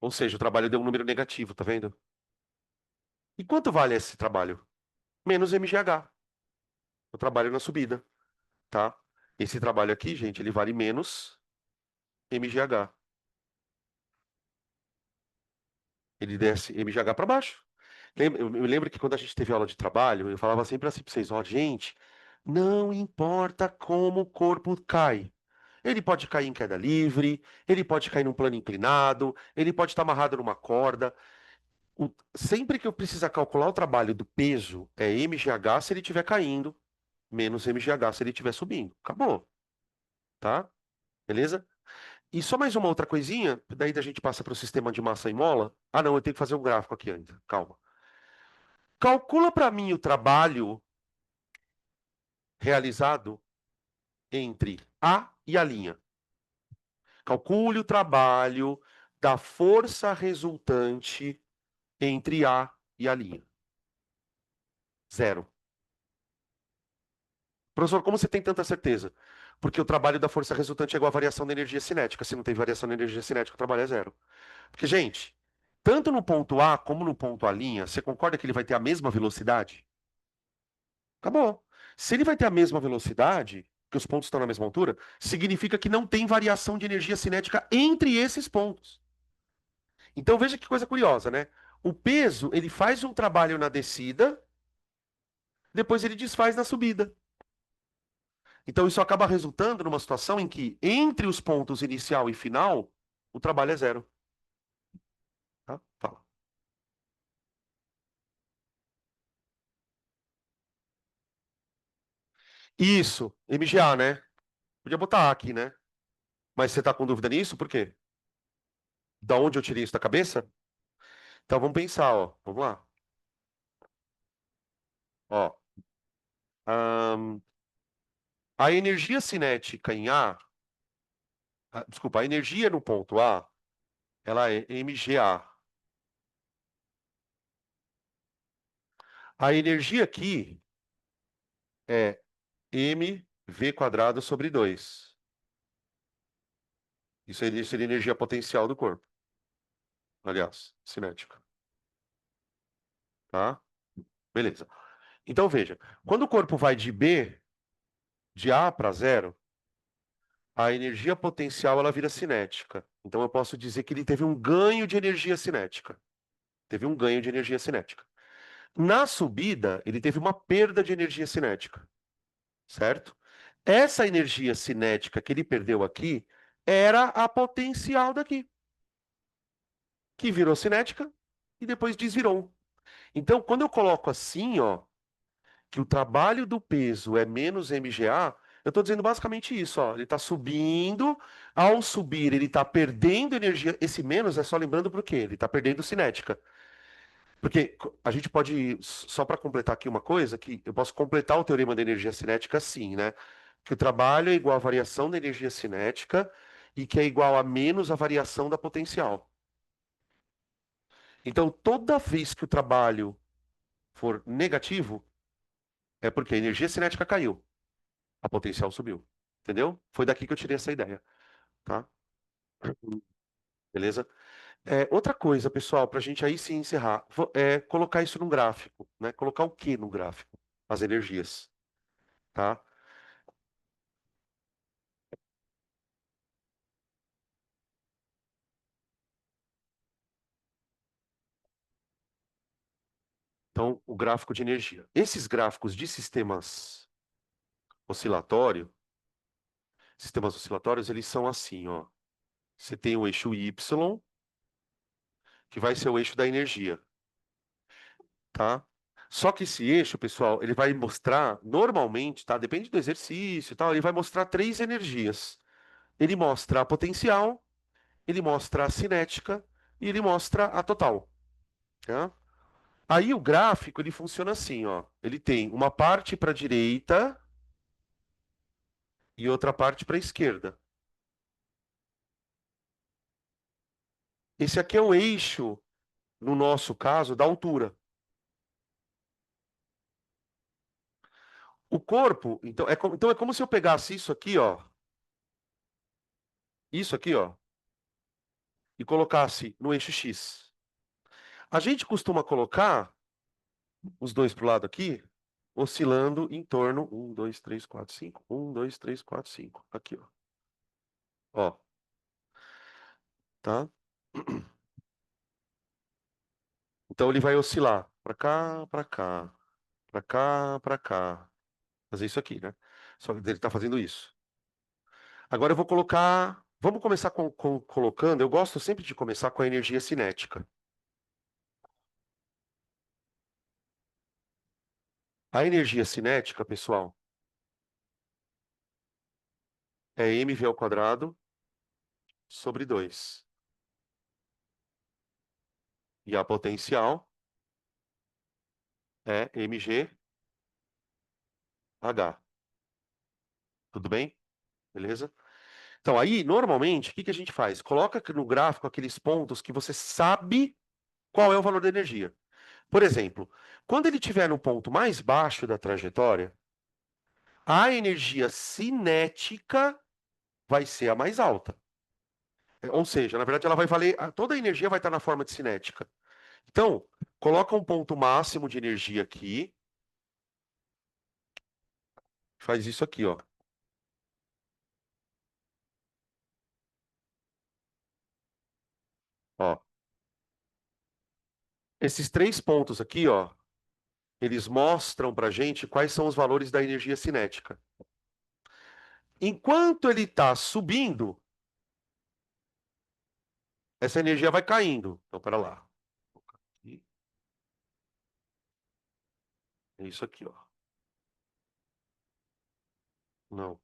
Ou seja, o trabalho deu um número negativo, tá vendo? E quanto vale esse trabalho? Menos mgh. O trabalho na subida, tá? Esse trabalho aqui, gente, ele vale menos mgh. Ele desce mgh para baixo. Eu me lembro que quando a gente teve aula de trabalho, eu falava sempre assim para vocês, ó, gente, não importa como o corpo cai. Ele pode cair em queda livre, ele pode cair num plano inclinado, ele pode estar amarrado numa corda. Sempre que eu precisar calcular o trabalho do peso, é mgh se ele estiver caindo, menos mgh se ele estiver subindo. Acabou, tá? Beleza? E só mais uma outra coisinha, daí a gente passa para o sistema de massa e mola. Ah, não, eu tenho que fazer um gráfico aqui ainda. Calma. Calcula para mim o trabalho realizado entre A e a linha. Calcule o trabalho da força resultante entre A e a linha. Zero. Professor, como você tem tanta certeza? Porque o trabalho da força resultante é igual à variação da energia cinética. Se não tem variação da energia cinética, o trabalho é zero. Porque, gente, tanto no ponto A como no ponto A', você concorda que ele vai ter a mesma velocidade? Acabou. Se ele vai ter a mesma velocidade, que os pontos estão na mesma altura, significa que não tem variação de energia cinética entre esses pontos. Então veja que coisa curiosa, né? O peso, ele faz um trabalho na descida, depois ele desfaz na subida. Então isso acaba resultando numa situação em que, entre os pontos inicial e final, o trabalho é zero. Tá? Fala. Isso, MGA, né? Podia botar A aqui, né? Mas você tá com dúvida nisso? Por quê? Da onde eu tirei isso da cabeça? Então vamos pensar, ó. Vamos lá. Ó, ahn, a energia cinética em A, desculpa, a energia no ponto A, ela é mGA. A energia aqui é mv quadrado sobre 2. Isso seria energia potencial do corpo, aliás, cinética, tá? Beleza. Então veja, quando o corpo vai de A para zero, a energia potencial ela vira cinética. Então eu posso dizer que ele teve um ganho de energia cinética. Teve um ganho de energia cinética. Na subida, ele teve uma perda de energia cinética, certo? Essa energia cinética que ele perdeu aqui era a potencial daqui, que virou cinética e depois desvirou. Então, quando eu coloco assim, ó, que o trabalho do peso é menos mGA, eu estou dizendo basicamente isso, ó. Ele está subindo, ao subir ele está perdendo energia. Esse menos é só lembrando por quê? Ele está perdendo cinética. Porque a gente pode, só para completar aqui uma coisa, que eu posso completar o teorema da energia cinética assim, né? Que o trabalho é igual à variação da energia cinética e que é igual a menos a variação da potencial. Então, toda vez que o trabalho for negativo, é porque a energia cinética caiu, a potencial subiu. Entendeu? Foi daqui que eu tirei essa ideia, tá? Beleza? Outra coisa, pessoal, para a gente aí sim encerrar, é colocar isso num gráfico, né? Colocar o que no gráfico? As energias, tá? Então, o gráfico de energia. Esses gráficos de oscilatório, sistemas oscilatórios, eles são assim, ó. Você tem o eixo Y, que vai ser o eixo da energia, tá? Só que esse eixo, pessoal, ele vai mostrar, normalmente, tá? Depende do exercício e tal, ele vai mostrar três energias. Ele mostra a potencial, ele mostra a cinética e ele mostra a total, tá? Aí o gráfico, ele funciona assim, ó. Ele tem uma parte para a direita e outra parte para a esquerda. Esse aqui é o eixo, no nosso caso, da altura. O corpo, então é como se eu pegasse isso aqui, ó, e colocasse no eixo X. A gente costuma colocar os dois para o lado aqui, oscilando em torno 1, 2, 3, 4, 5. 1, 2, 3, 4, 5. Aqui, ó. Ó, tá? Então ele vai oscilar para cá, para cá, para cá, para cá. Fazer isso aqui, né? Só que ele está fazendo isso. Agora eu vou colocar. Vamos começar colocando. Eu gosto sempre de começar com a energia cinética. A energia cinética, pessoal, é mv ao quadrado sobre 2. E a potencial é mgh. Tudo bem? Beleza? Então, aí, normalmente, o que que a gente faz? Coloca no gráfico aqueles pontos que você sabe qual é o valor da energia. Por exemplo, quando ele estiver no ponto mais baixo da trajetória, a energia cinética vai ser a mais alta. Ou seja, na verdade, ela vai valer. Toda a energia vai estar na forma de cinética. Então, coloca um ponto máximo de energia aqui. Faz isso aqui, ó. Ó. Esses três pontos aqui, ó, eles mostram pra gente quais são os valores da energia cinética. Enquanto ele está subindo, essa energia vai caindo. Então, para lá. É isso aqui, ó. Não.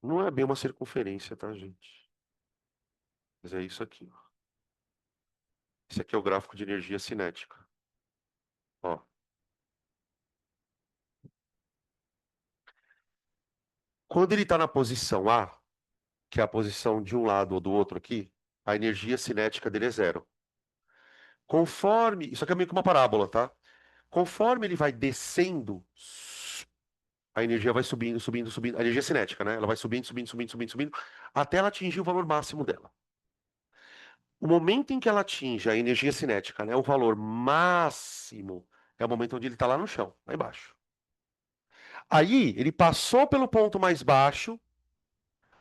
Não é bem uma circunferência, tá, gente? Mas é isso aqui, ó. Esse aqui é o gráfico de energia cinética. Ó. Quando ele está na posição A, que é a posição de um lado ou do outro aqui, a energia cinética dele é zero. Conforme. Isso aqui é meio que uma parábola, tá? Conforme ele vai descendo, a energia vai subindo, subindo, subindo. A energia cinética, né? Ela vai subindo, subindo, subindo, subindo, subindo, até ela atingir o valor máximo dela. O momento em que ela atinge a energia cinética, né? O valor máximo é o momento onde ele está lá no chão, lá embaixo. Aí, ele passou pelo ponto mais baixo,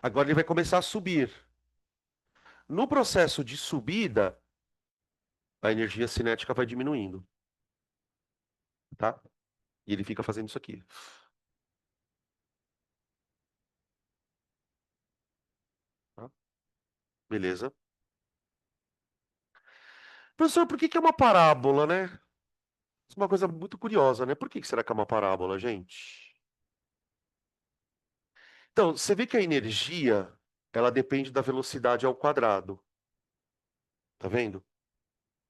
agora ele vai começar a subir. No processo de subida, a energia cinética vai diminuindo, tá? E ele fica fazendo isso aqui. Tá? Beleza? Professor, por que que é uma parábola, né? Isso é uma coisa muito curiosa, né? Por que que será que é uma parábola, gente? Então, você vê que a energia, ela depende da velocidade ao quadrado, tá vendo?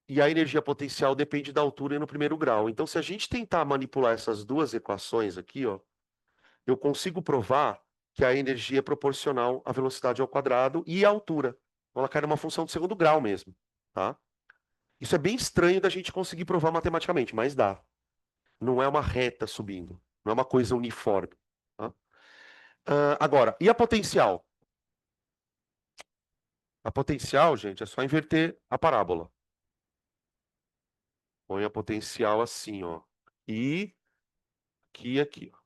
E a energia potencial depende da altura e no primeiro grau. Então, se a gente tentar manipular essas duas equações aqui, ó, eu consigo provar que a energia é proporcional à velocidade ao quadrado e à altura. Então, ela cai numa função de segundo grau mesmo, tá? Isso é bem estranho da gente conseguir provar matematicamente, mas dá. Não é uma reta subindo, não é uma coisa uniforme, tá? Agora, e a potencial? A potencial, gente, é só inverter a parábola. Põe a potencial assim, ó. E aqui, aqui, ó.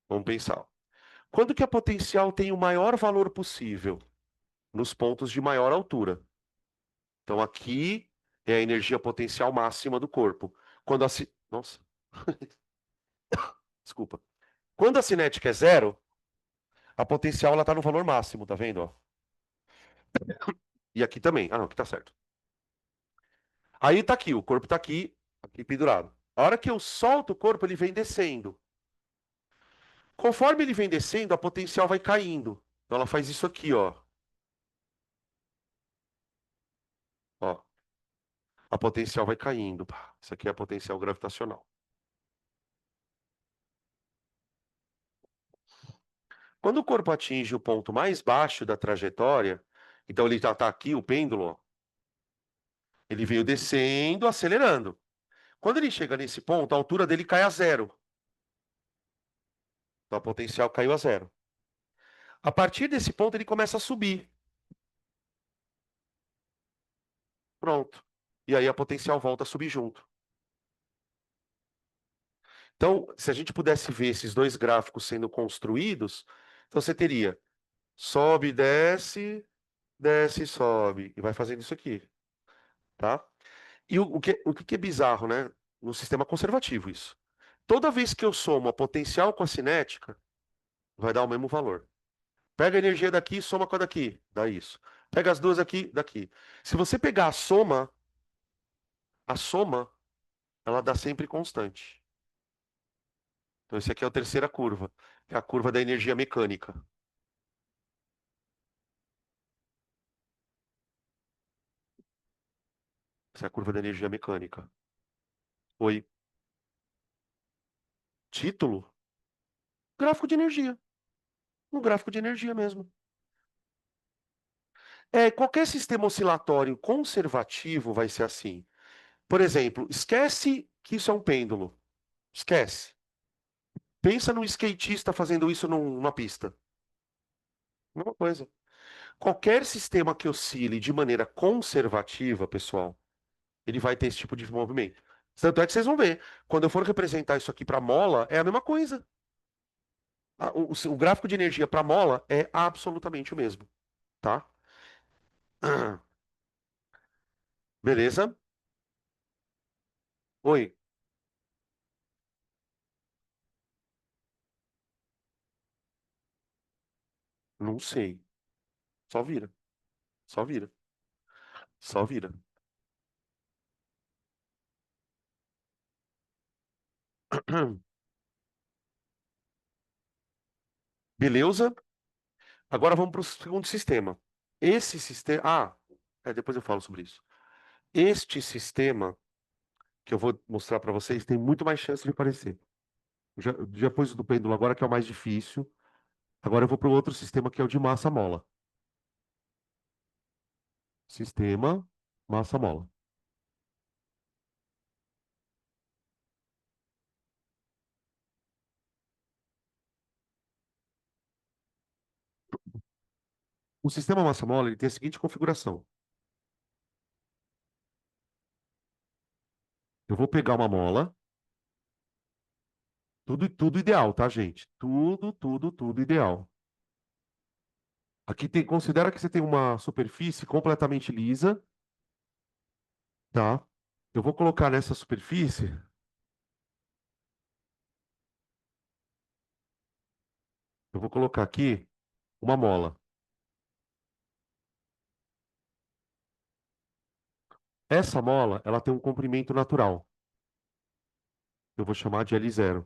Vamos pensar. Ó. Quando que a potencial tem o maior valor possível? Nos pontos de maior altura. Então aqui é a energia potencial máxima do corpo. Quando a Nossa, desculpa. Quando a cinética é zero, a potencial ela está no valor máximo, tá vendo? Ó? E aqui também. Ah, não, aqui tá certo. Aí tá aqui, o corpo tá aqui pendurado. A hora que eu solto o corpo, ele vem descendo. Conforme ele vem descendo, a potencial vai caindo. Então ela faz isso aqui, ó. Ó, a potencial vai caindo. Pá, isso aqui é a potencial gravitacional. Quando o corpo atinge o ponto mais baixo da trajetória, então ele já está aqui, o pêndulo, ó, ele veio descendo, acelerando. Quando ele chega nesse ponto, a altura dele cai a zero. Então a potencial caiu a zero. A partir desse ponto, ele começa a subir. Pronto. E aí a potencial volta a subir junto. Então, se a gente pudesse ver esses dois gráficos sendo construídos, então você teria sobe, desce, desce, sobe. E vai fazendo isso aqui, tá? E o que é bizarro, né? No sistema conservativo, isso. Toda vez que eu somo a potencial com a cinética, vai dar o mesmo valor. Pega a energia daqui, soma com a daqui, dá isso. Pega as duas aqui, daqui. Se você pegar a soma, ela dá sempre constante. Então, esse aqui é a terceira curva, é a curva da energia mecânica. Essa é a curva da energia mecânica. Oi. Título? Gráfico de energia. Um gráfico de energia mesmo. Qualquer sistema oscilatório conservativo vai ser assim. Por exemplo, esquece que isso é um pêndulo. Esquece. Pensa num skatista fazendo isso numa pista. Mesma coisa. Qualquer sistema que oscile de maneira conservativa, pessoal, ele vai ter esse tipo de movimento. Tanto é que vocês vão ver. Quando eu for representar isso aqui para mola, é a mesma coisa. O gráfico de energia para mola é absolutamente o mesmo, tá? Beleza? Oi. Não sei. Só vira. Só vira. Só vira. Beleza? Agora vamos para o segundo sistema. Esse sistema. Depois eu falo sobre isso. Este sistema que eu vou mostrar para vocês tem muito mais chance de aparecer. Já pus o do pêndulo agora, que é o mais difícil. Agora eu vou para o outro sistema que é o de massa-mola. Sistema massa-mola. O sistema massa-mola ele tem a seguinte configuração. Eu vou pegar uma mola, tudo ideal, tá, gente? Tudo ideal. Aqui considera que você tem uma superfície completamente lisa, tá? Eu vou colocar nessa superfície, eu vou colocar aqui uma mola. Essa mola, ela tem um comprimento natural. Eu vou chamar de L0,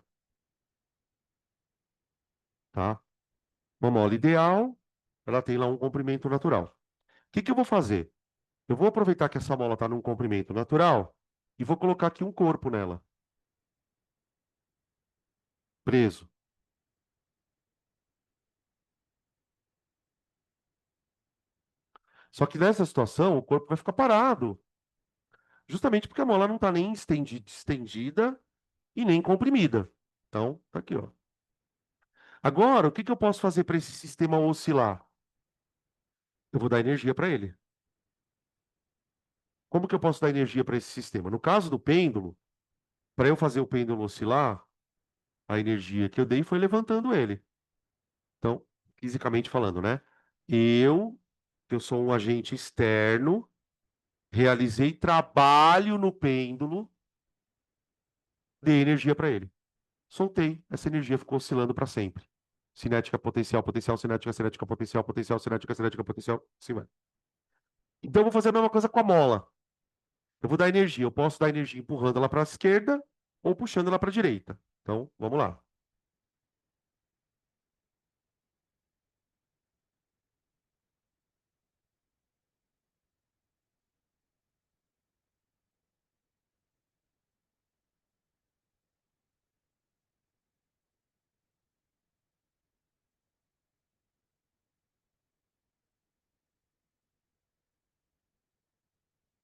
tá? Uma mola ideal, ela tem lá um comprimento natural. O que que eu vou fazer? Eu vou aproveitar que essa mola está num comprimento natural e vou colocar aqui um corpo nela, preso. Só que nessa situação, o corpo vai ficar parado, justamente porque a mola não está nem estendida e nem comprimida. Então, tá aqui, ó. Agora, o que que eu posso fazer para esse sistema oscilar? Eu vou dar energia para ele. Como que eu posso dar energia para esse sistema? No caso do pêndulo, para eu fazer o pêndulo oscilar, a energia que eu dei foi levantando ele. Então, fisicamente falando, né? Eu, eu sou um agente externo, realizei trabalho no pêndulo, dei energia para ele. Soltei, essa energia ficou oscilando para sempre. Cinética, potencial, potencial, cinética, cinética, potencial, potencial, cinética, cinética, potencial, assim vai. Então, eu vou fazer a mesma coisa com a mola. Eu vou dar energia. Eu posso dar energia empurrando ela para a esquerda ou puxando ela para a direita. Então, vamos lá.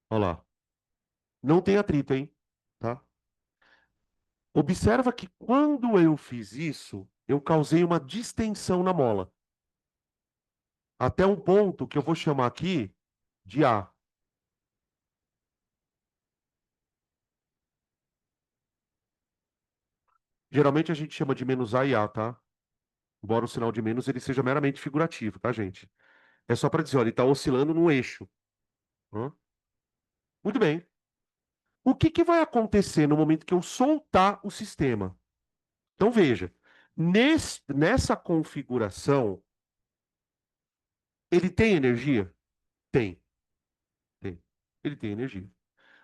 Olha lá. Não tem atrito, hein? Tá? Observa que quando eu fiz isso, eu causei uma distensão na mola. Até um ponto que eu vou chamar aqui de A. Geralmente a gente chama de menos A e A, tá? Embora o sinal de menos ele seja meramente figurativo, tá, gente? É só para dizer, olha, ele está oscilando no eixo. Hã? Muito bem. O que que vai acontecer no momento que eu soltar o sistema? Então veja, nessa configuração, ele tem energia? Tem, tem. Ele tem energia.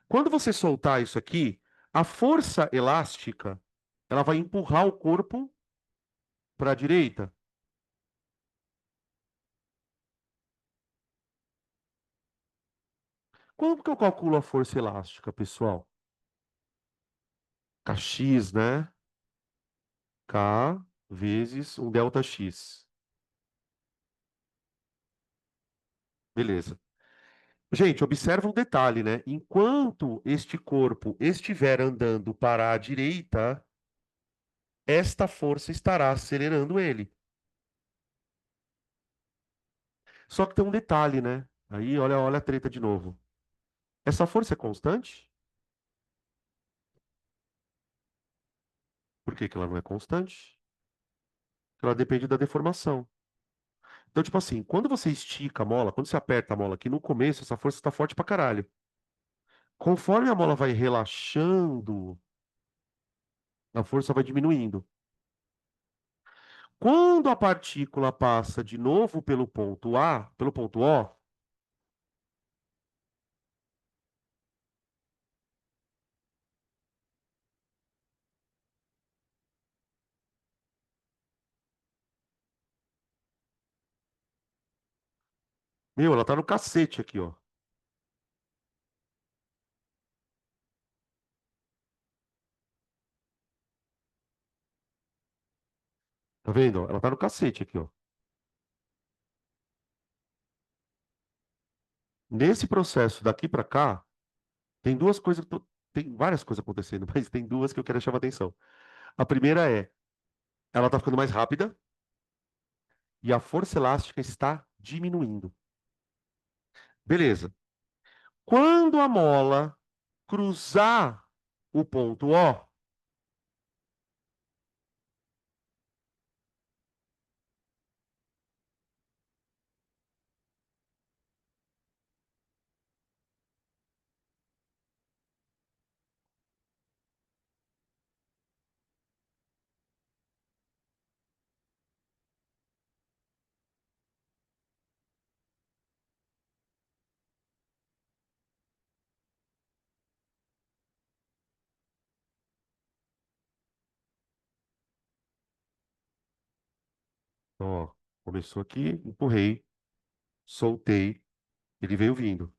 Quando você soltar isso aqui, a força elástica, ela vai empurrar o corpo para a direita. Como que eu calculo a força elástica, pessoal? Kx, né? K vezes um delta x. Beleza. Gente, observa um detalhe, né? Enquanto este corpo estiver andando para a direita, esta força estará acelerando ele. Só que tem um detalhe, né? Aí, olha a treta de novo. Essa força é constante? Por que que ela não é constante? Ela depende da deformação. Então, tipo assim, quando você estica a mola, quando você aperta a mola aqui no começo, essa força está forte pra caralho. Conforme a mola vai relaxando, a força vai diminuindo. Quando a partícula passa de novo pelo ponto A, pelo ponto O, meu, ela tá no cacete aqui, ó. Tá vendo? Ela tá no cacete aqui, ó. Nesse processo daqui pra cá, tem duas coisas, tem várias coisas acontecendo, mas tem duas que eu quero chamar a atenção. A primeira é, ela tá ficando mais rápida e a força elástica está diminuindo. Beleza. Quando a mola cruzar o ponto O, ó, começou aqui, empurrei, soltei, ele veio vindo.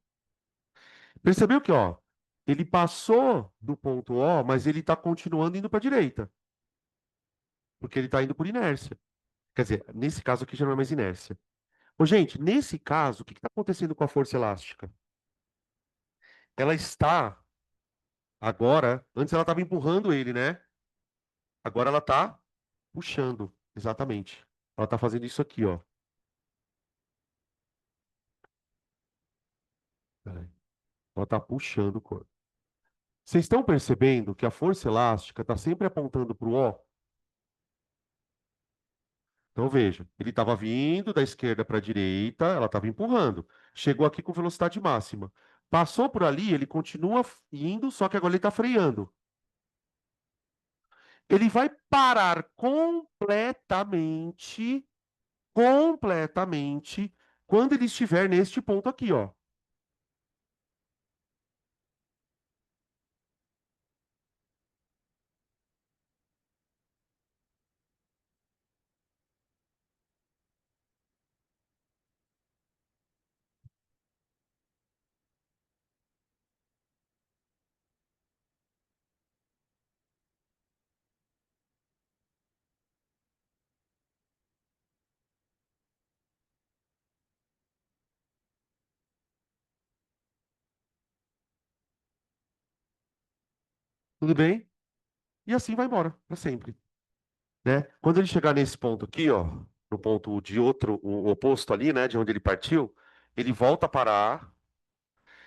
Percebeu que, ó, ele passou do ponto O, mas ele está continuando indo para a direita, porque ele está indo por inércia. Quer dizer, nesse caso aqui já não é mais inércia. Ô, gente, nesse caso, o que está acontecendo com a força elástica? Ela está agora, antes ela estava empurrando ele, né? Agora ela está puxando, exatamente. Ela está fazendo isso aqui, ó. Peraí. Ela está puxando o corpo. Vocês estão percebendo que a força elástica está sempre apontando para o O? Então veja, ele estava vindo da esquerda para a direita, ela estava empurrando. Chegou aqui com velocidade máxima. Passou por ali, ele continua indo, só que agora ele está freando. Ele vai parar completamente, quando ele estiver neste ponto aqui, ó. Tudo bem? E assim vai embora, para sempre, né? Quando ele chegar nesse ponto aqui, ó, no ponto de outro, o oposto ali, né, de onde ele partiu, ele volta a parar.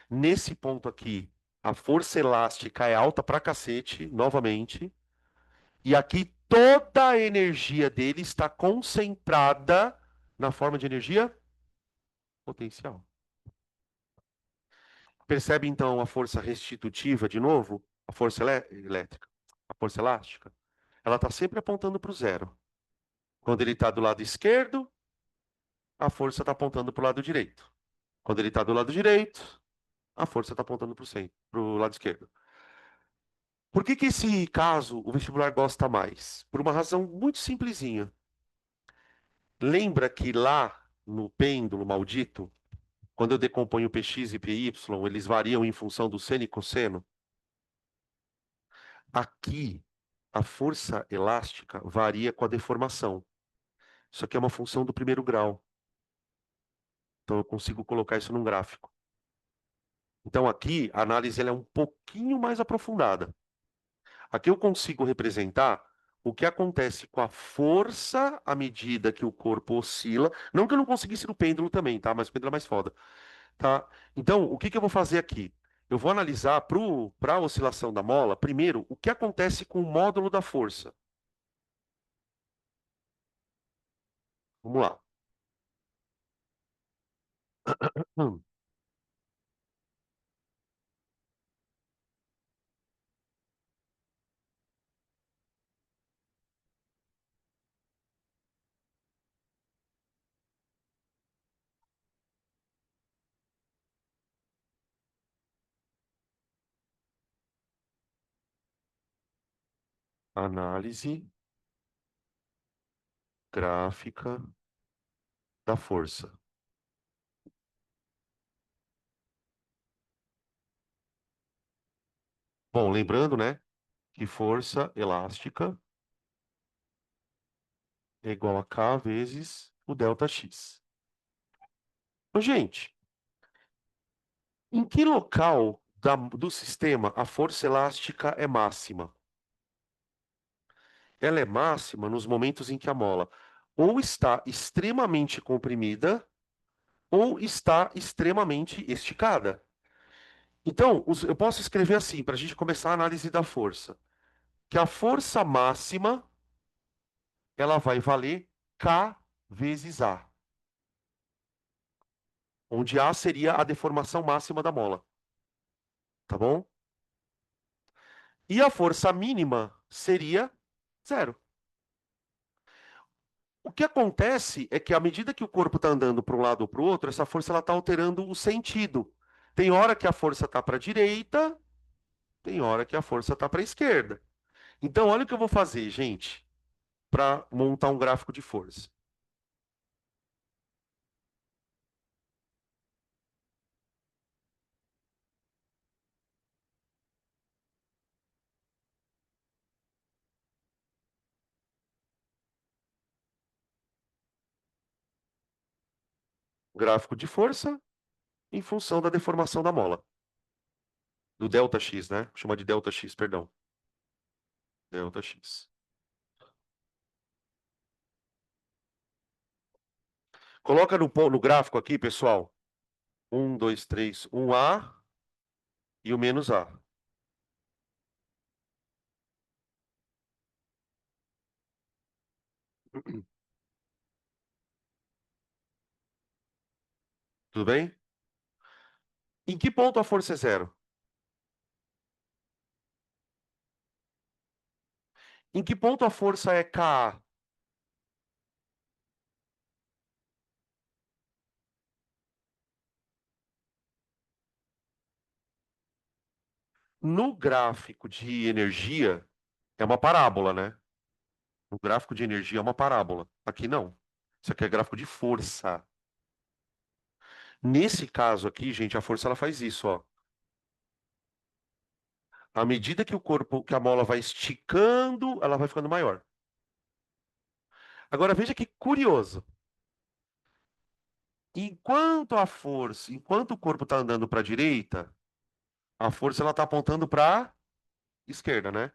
Nesse ponto aqui, a força elástica é alta pra cacete, novamente. E aqui toda a energia dele está concentrada na forma de energia potencial. Percebe então a força restitutiva de novo? A força elétrica, a força elástica? Ela está sempre apontando para o zero. Quando ele está do lado esquerdo, a força está apontando para o lado direito. Quando ele está do lado direito, a força está apontando para o lado esquerdo. Por que que esse caso o vestibular gosta mais? Por uma razão muito simplesinha. Lembra que lá no pêndulo maldito, quando eu decomponho px e py, eles variam em função do seno e cosseno? Aqui, a força elástica varia com a deformação. Isso aqui é uma função do primeiro grau. Então eu consigo colocar isso num gráfico. Então aqui a análise ela é um pouquinho mais aprofundada. Aqui eu consigo representar o que acontece com a força à medida que o corpo oscila. Não que eu não conseguisse no pêndulo também, tá? Mas o pêndulo é mais foda, tá? Então, o que que eu vou fazer aqui? Eu vou analisar para a oscilação da mola, primeiro, o que acontece com o módulo da força. Vamos lá. Hum. Análise gráfica da força. Bom, lembrando, né, que força elástica é igual a K vezes o delta X. Ô, gente, em que local do sistema a força elástica é máxima? Ela é máxima nos momentos em que a mola ou está extremamente comprimida ou está extremamente esticada. Então, eu posso escrever assim, para a gente começar a análise da força, que a força máxima ela vai valer K vezes A, onde A seria a deformação máxima da mola, tá bom? E a força mínima seria zero. O que acontece é que à medida que o corpo está andando para um lado ou para o outro, essa força ela está alterando o sentido. Tem hora que a força está para a direita, tem hora que a força está para a esquerda. Então, olha o que eu vou fazer, gente, para montar um gráfico de força. Gráfico de força em função da deformação da mola. Do delta X, né? Chama de delta X, perdão. Delta X. Coloca no gráfico aqui, pessoal. Um, dois, três, um A e o menos A. Tudo bem? Em que ponto a força é zero? Em que ponto a força é Ka? No gráfico de energia, é uma parábola, né? O gráfico de energia é uma parábola. Aqui não. Isso aqui é gráfico de força. Nesse caso aqui, gente, a força ela faz isso, ó. À medida que o corpo, que a mola vai esticando, ela vai ficando maior. Agora veja que curioso. Enquanto o corpo está andando para a direita, a força ela está apontando para a esquerda, né?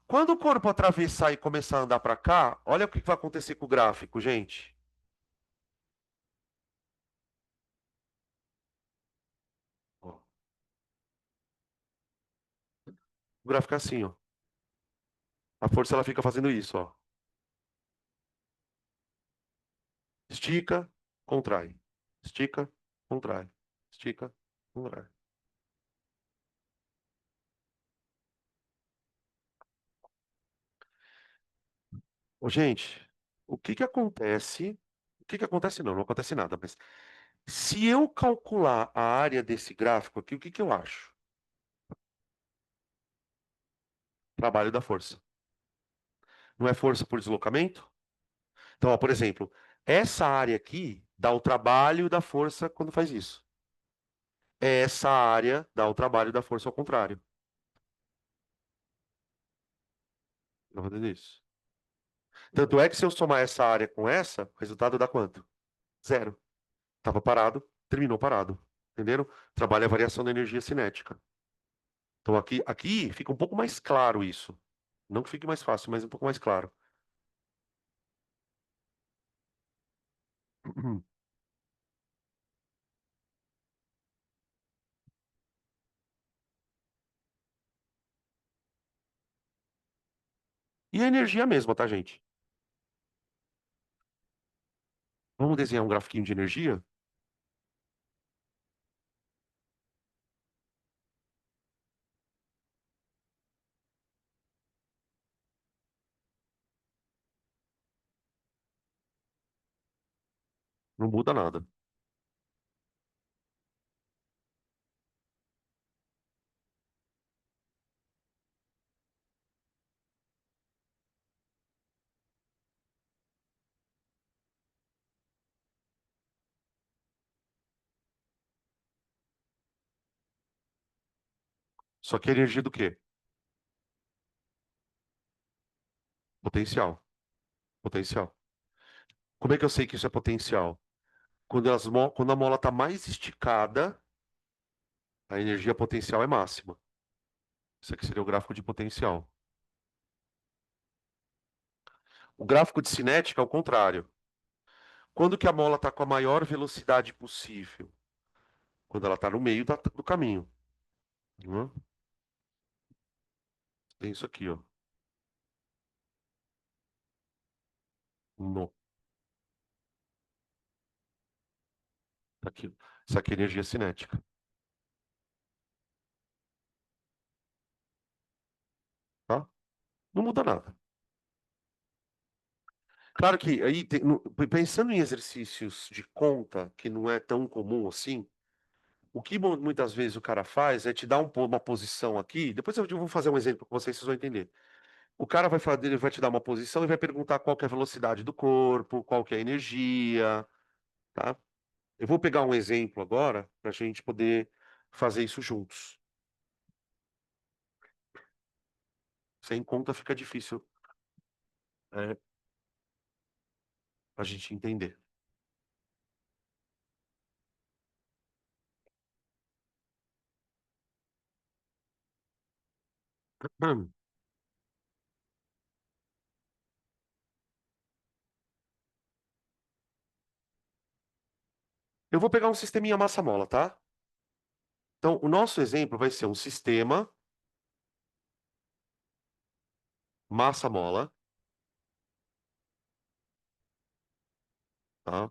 Quando o corpo atravessar e começar a andar para cá, olha o que vai acontecer com o gráfico, gente. Ó, o gráfico é assim, ó. A força ela fica fazendo isso, ó. Estica, contrai. Estica, contrai. Estica, contrai. Ô, gente, o que que acontece? O que que acontece? Não, não acontece nada, mas se eu calcular a área desse gráfico aqui, o que que eu acho? Trabalho da força. Não é força por deslocamento? Então, ó, por exemplo, essa área aqui dá o trabalho da força quando faz isso. Essa área dá o trabalho da força ao contrário. Não vou entender isso. Tanto é que se eu somar essa área com essa, o resultado dá quanto? Zero. Estava parado, terminou parado. Entenderam? Trabalha a variação da energia cinética. Então aqui fica um pouco mais claro isso. Não que fique mais fácil, mas um pouco mais claro. E a energia mesma, tá, gente? Vamos desenhar um grafiquinho de energia? Não muda nada. Só que a energia do quê? Potencial. Potencial. Como é que eu sei que isso é potencial? Quando a mola está mais esticada, a energia potencial é máxima. Isso aqui seria o gráfico de potencial. O gráfico de cinética é o contrário. Quando que a mola está com a maior velocidade possível? Quando ela está no meio do caminho. Né? Tem isso aqui, ó. No, tá aqui. Isso aqui é energia cinética. Tá? Não muda nada. Claro que aí, pensando em exercícios de conta, que não é tão comum assim, o que muitas vezes o cara faz é te dar uma posição aqui. Depois eu vou fazer um exemplo com vocês, vocês vão entender. O cara vai fazer, ele vai te dar uma posição e vai perguntar qual que é a velocidade do corpo, qual que é a energia, tá? Eu vou pegar um exemplo agora para a gente poder fazer isso juntos. Sem conta fica difícil, a gente entender. Eu vou pegar um sisteminha massa-mola, tá? Então, o nosso exemplo vai ser um sistema massa-mola, tá?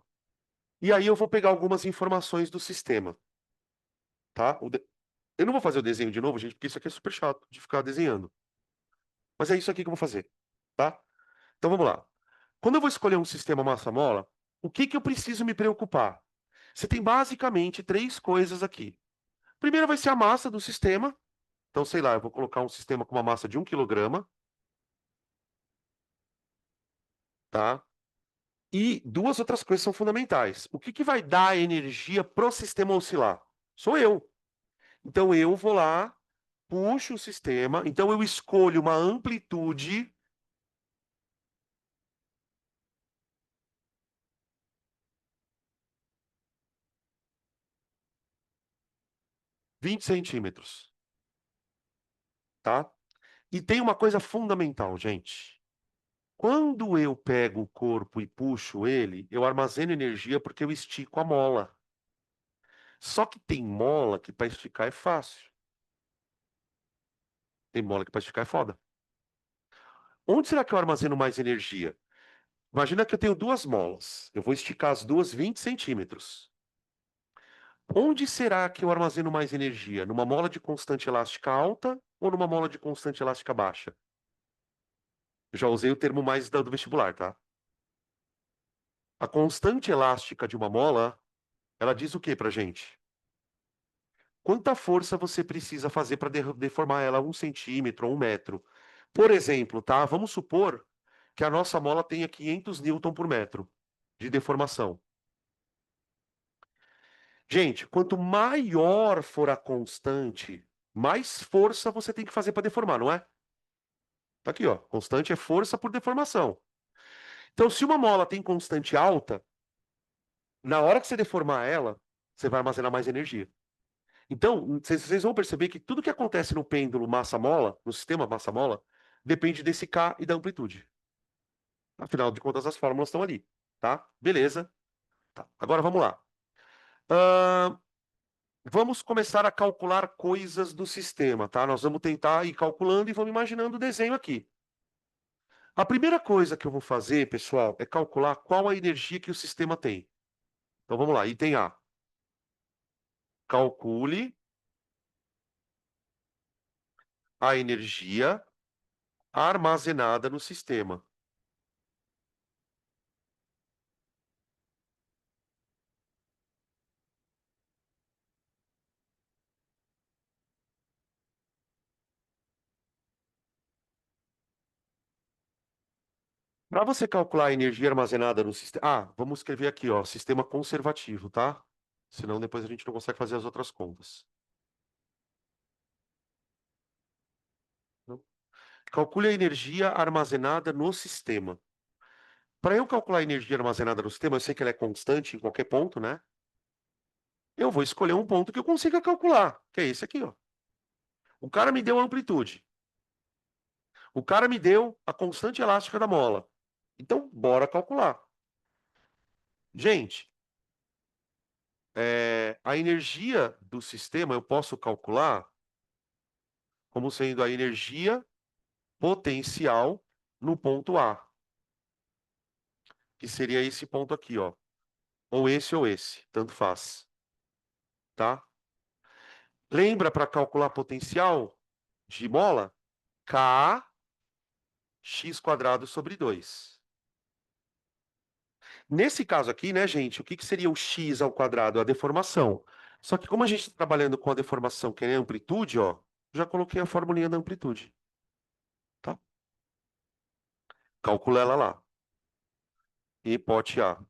E aí eu vou pegar algumas informações do sistema, tá? Eu não vou fazer o desenho de novo, gente, porque isso aqui é super chato de ficar desenhando. Mas é isso aqui que eu vou fazer, tá? Então vamos lá. Quando eu vou escolher um sistema massa-mola, o que que eu preciso me preocupar? Você tem basicamente três coisas aqui. Primeiro vai ser a massa do sistema. Então, sei lá, eu vou colocar um sistema com uma massa de 1 quilograma, tá? E duas outras coisas são fundamentais. O que que vai dar energia pro sistema oscilar? Sou eu. Então eu vou lá, puxo o sistema, então eu escolho uma amplitude 20 centímetros, tá? E tem uma coisa fundamental, gente. Quando eu pego o corpo e puxo ele, eu armazeno energia porque eu estico a mola. Só que tem mola que para esticar é fácil. Tem mola que para esticar é foda. Onde será que eu armazeno mais energia? Imagina que eu tenho duas molas. Eu vou esticar as duas 20 centímetros. Onde será que eu armazeno mais energia? Numa mola de constante elástica alta ou numa mola de constante elástica baixa? Eu já usei o termo mais do vestibular, tá? A constante elástica de uma mola, ela diz o que pra gente? Quanta força você precisa fazer para deformar ela 1 centímetro ou 1 metro? Por exemplo, tá? Vamos supor que a nossa mola tenha 500 newton por metro de deformação. Gente, quanto maior for a constante, mais força você tem que fazer para deformar, não é? Tá aqui, ó. Constante é força por deformação. Então, se uma mola tem constante alta, na hora que você deformar ela, você vai armazenar mais energia. Então, vocês vão perceber que tudo que acontece no pêndulo massa-mola, no sistema massa-mola, depende desse K e da amplitude. Afinal de contas, as fórmulas estão ali, tá? Beleza. Tá. Agora vamos lá. Ahn, Vamos começar a calcular coisas do sistema, tá? Nós vamos tentar ir calculando e vamos imaginando o desenho aqui. A primeira coisa que eu vou fazer, pessoal, é calcular qual a energia que o sistema tem. Então vamos lá, item A. Calcule a energia armazenada no sistema. Para você calcular a energia armazenada no sistema. Ah, vamos escrever aqui, ó, sistema conservativo, tá? Senão depois a gente não consegue fazer as outras contas. Não? Calcule a energia armazenada no sistema. Para eu calcular a energia armazenada no sistema, eu sei que ela é constante em qualquer ponto, né? Eu vou escolher um ponto que eu consiga calcular, que é esse aqui, ó. O cara me deu a amplitude. O cara me deu a constante elástica da mola. Então, bora calcular. Gente, a energia do sistema eu posso calcular como sendo a energia potencial no ponto A, que seria esse ponto aqui, ó. Ou esse, tanto faz, tá? Lembra para calcular potencial de mola? K x quadrado sobre 2. Nesse caso aqui, né, gente, o que que seria o x ao quadrado? A deformação. Só que como a gente está trabalhando com a deformação que é a amplitude, ó, já coloquei a formulinha da amplitude, tá? Calcula ela lá. E pote A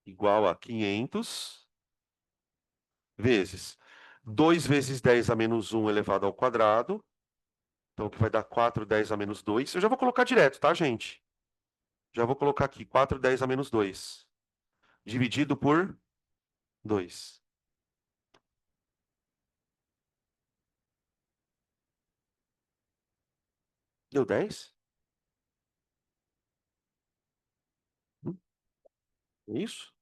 igual a 500 vezes 2 vezes 10 a menos 1 elevado ao quadrado. Então, que vai dar 4 10 a menos 2. Eu já vou colocar direto, tá, gente? Já vou colocar aqui 4 10 a menos 2. Dividido por 2. Deu 10? É isso?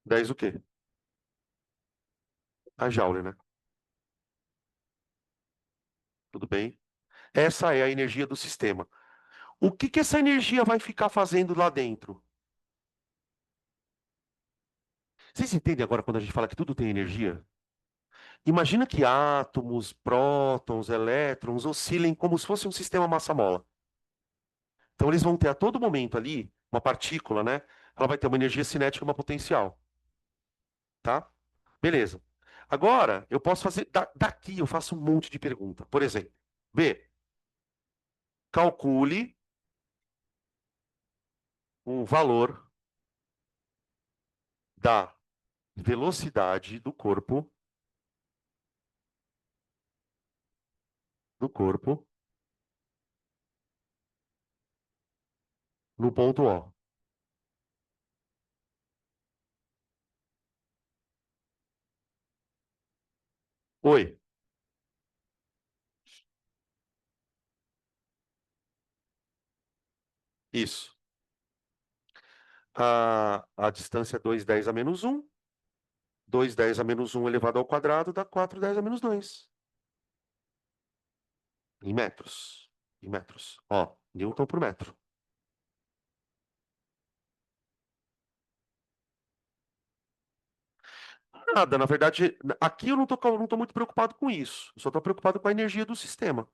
10 o quê? A Joule, né? Tudo bem. Essa é a energia do sistema. O que que essa energia vai ficar fazendo lá dentro? Vocês entendem agora quando a gente fala que tudo tem energia? Imagina que átomos, prótons, elétrons oscilem como se fosse um sistema massa-mola. Então eles vão ter a todo momento ali uma partícula, né? Ela vai ter uma energia cinética e uma potencial, tá? Beleza. Agora, eu posso fazer daqui eu faço um monte de pergunta. Por exemplo, B, calcule o valor da velocidade do corpo no ponto O. Oi, isso. A distância é 2,10 a menos um. 2,10 a menos um elevado ao quadrado dá 4,10 a menos 2. Em metros. Em metros. Ó, Newton por metro. Nada, na verdade, aqui eu não tô muito preocupado com isso. Eu só estou preocupado com a energia do sistema.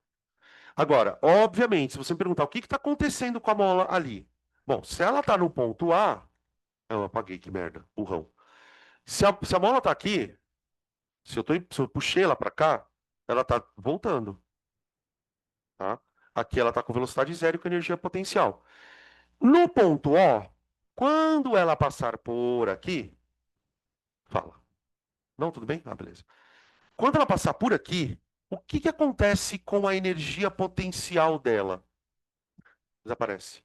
Agora, obviamente, se você me perguntar o que está acontecendo com a mola ali. Bom, se ela está no ponto A, eu apaguei, que merda, burrão. Se a mola está aqui, se eu puxei ela para cá, ela está voltando, tá? Aqui ela está com velocidade zero e com energia potencial. No ponto O, quando ela passar por aqui, fala. Não, tudo bem? Ah, beleza. Quando ela passar por aqui, o que que acontece com a energia potencial dela? Desaparece.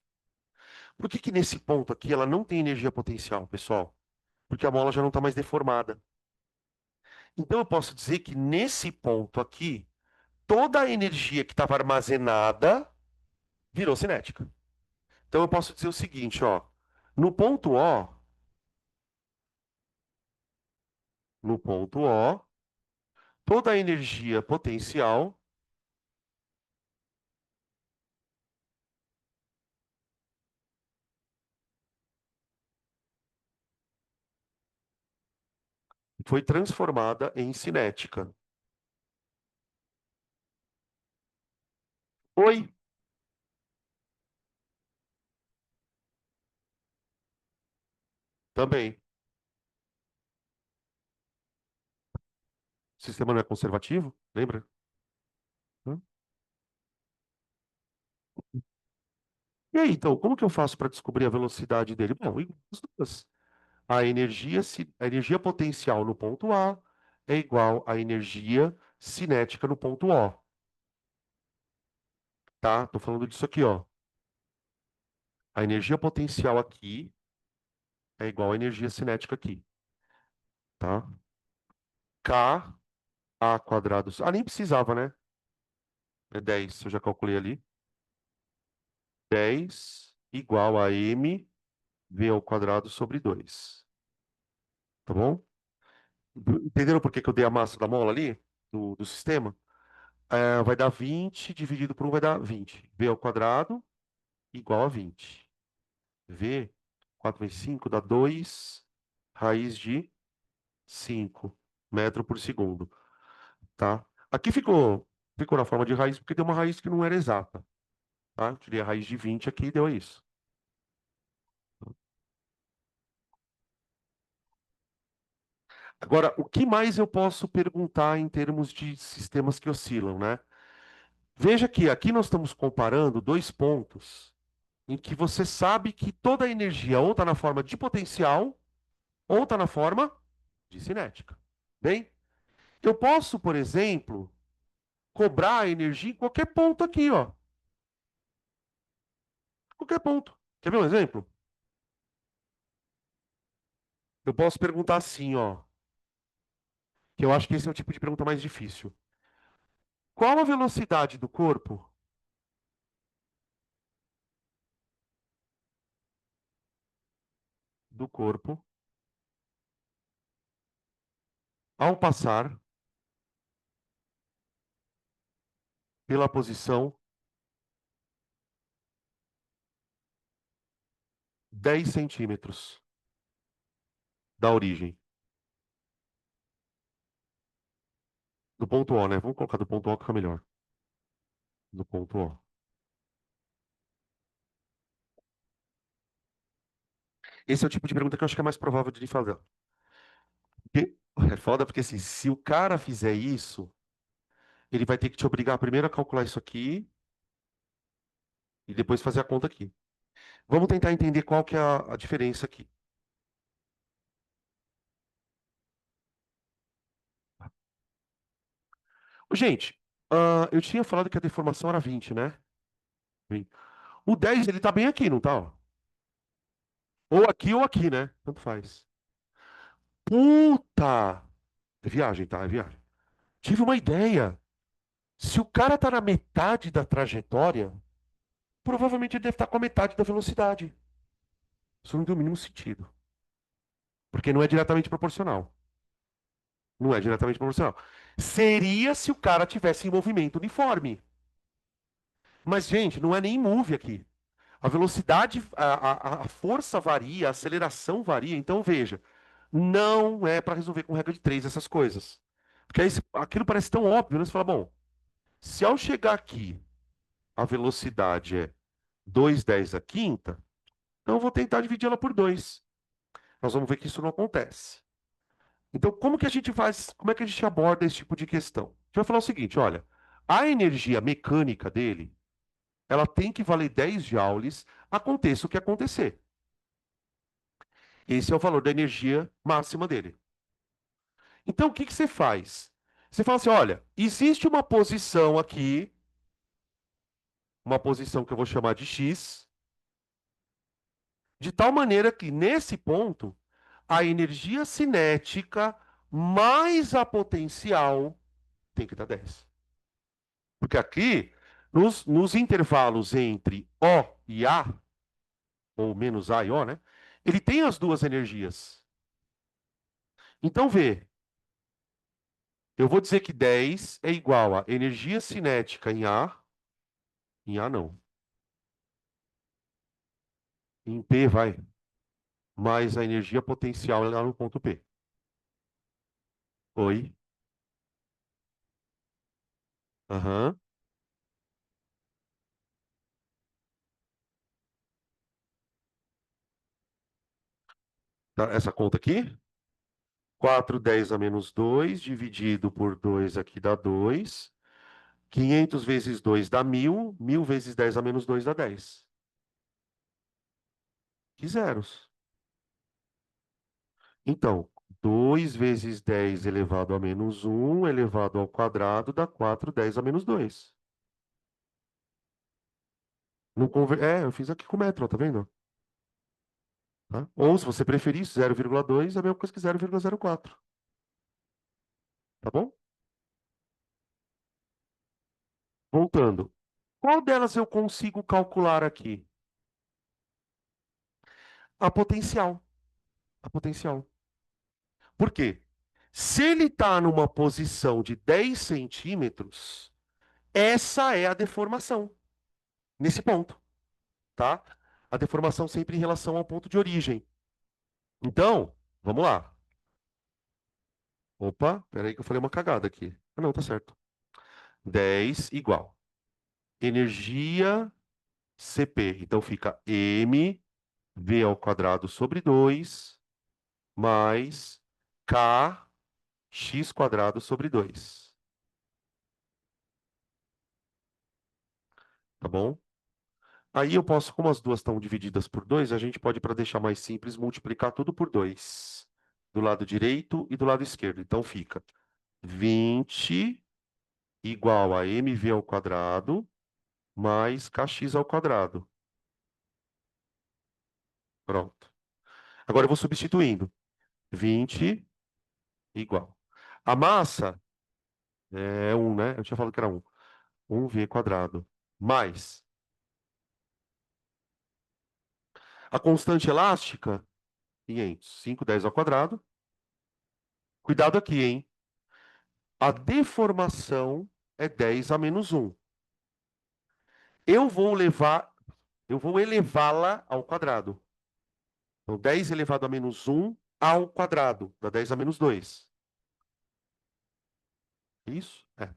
Por que que nesse ponto aqui ela não tem energia potencial, pessoal? Porque a mola já não está mais deformada. Então eu posso dizer que nesse ponto aqui, toda a energia que estava armazenada virou cinética. Então eu posso dizer o seguinte, ó, no ponto O, no ponto O, toda a energia potencial foi transformada em cinética. Oi, também. O sistema não é conservativo, lembra? Hã? E aí, então, como que eu faço para descobrir a velocidade dele? Bom, igual as duas. A energia potencial no ponto A é igual à energia cinética no ponto O, tá? Tô falando disso aqui, ó. A energia potencial aqui é igual à energia cinética aqui, tá? K A quadrado. Ah, nem precisava, né? É 10, eu já calculei ali. 10 igual a m v ao quadrado sobre 2, tá bom? Entenderam por que que eu dei a massa da mola ali, do sistema? Vai dar 20 dividido por um vai dar 20. V ao quadrado igual a 20. V, 4 vezes 5 dá 2 raiz de 5 metro por segundo, tá? Aqui ficou na forma de raiz porque deu uma raiz que não era exata, tá? Tirei a raiz de 20 aqui e deu isso. Agora, o que mais eu posso perguntar em termos de sistemas que oscilam, né? Veja que aqui nós estamos comparando dois pontos em que você sabe que toda a energia ou está na forma de potencial ou está na forma de cinética. Bem, eu posso, por exemplo, cobrar a energia em qualquer ponto aqui, ó. Qualquer ponto. Quer ver um exemplo? Eu posso perguntar assim, ó, que eu acho que esse é o tipo de pergunta mais difícil. Qual a velocidade do corpo ao passar pela posição 10 centímetros da origem? Do ponto O, né? Vamos colocar do ponto O que fica melhor. Do ponto O. Esse é o tipo de pergunta que eu acho que é mais provável de fazer. É foda porque assim, se o cara fizer isso, ele vai ter que te obrigar primeiro a calcular isso aqui e depois fazer a conta aqui. Vamos tentar entender qual que é a diferença aqui. Gente, eu tinha falado que a deformação era 20, né? Bem, o 10 ele tá bem aqui, não tá? Ó? Ou aqui, né? Tanto faz. Puta! É viagem, tá? É viagem. Tive uma ideia. Se o cara tá na metade da trajetória, provavelmente ele deve estar com a metade da velocidade. Isso não tem o mínimo sentido. Porque não é diretamente proporcional. Não é diretamente proporcional. Seria se o cara tivesse em movimento uniforme. Mas, gente, não é nem move aqui. A velocidade, a força varia, a aceleração varia. Então, veja, não é para resolver com regra de três essas coisas. Porque aí, aquilo parece tão óbvio, né? Você fala, bom, se ao chegar aqui a velocidade é 2,10 a quinta, então eu vou tentar dividir ela por 2. Nós vamos ver que isso não acontece. Então, como que a gente faz, como é que a gente aborda esse tipo de questão? A gente vai falar o seguinte, olha, a energia mecânica dele, ela tem que valer 10 joules, aconteça o que acontecer. Esse é o valor da energia máxima dele. Então, o que que você faz? Você fala assim, olha, existe uma posição aqui, uma posição que eu vou chamar de X, de tal maneira que nesse ponto, a energia cinética mais a potencial tem que dar 10. Porque aqui, nos intervalos entre O e A, ou menos A e O, né? Ele tem as duas energias. Então, vê, eu vou dizer que 10 é igual a energia cinética em A não, em P vai, mais a energia potencial lá no ponto P. Oi? Aham. Tá, essa conta aqui? 410 a menos 2 dividido por 2 aqui dá 2. 500 vezes 2 dá 1.000. 1.000 vezes 10 a menos 2 dá 10. Que zeros. Então, 2 vezes 10 elevado a menos um elevado ao quadrado dá 4 10 a menos 2. Não eu fiz aqui com o metro, ó, tá vendo? Tá? Ou, se você preferir, 0,2 é a mesma coisa que 0,04. Tá bom? Voltando. Qual delas eu consigo calcular aqui? A potencial. A potencial. Por quê? Se ele está numa posição de 10 centímetros, essa é a deformação, nesse ponto, tá? A deformação sempre em relação ao ponto de origem. Então, vamos lá. Opa, peraí que eu falei uma cagada aqui. Ah, não, tá certo. 10 igual. Energia CP. Então fica m v ao quadrado sobre 2 mais k x quadrado sobre 2. Tá bom? Aí eu posso, como as duas estão divididas por 2, a gente pode, para deixar mais simples, multiplicar tudo por 2. Do lado direito e do lado esquerdo. Então fica 20 igual a mv ao quadrado mais kx ao quadrado. Pronto. Agora eu vou substituindo. 20 igual. A massa é 1, né? Eu tinha falado que era 1. 1v quadrado. Mais. A constante elástica, 500. 5, 10 ao quadrado. Cuidado aqui, hein? A deformação é 10 a menos 1. Eu vou levar, eu vou elevá-la ao quadrado. Então, 10 elevado a menos 1 ao quadrado, dá 10 a menos 2. Isso? É.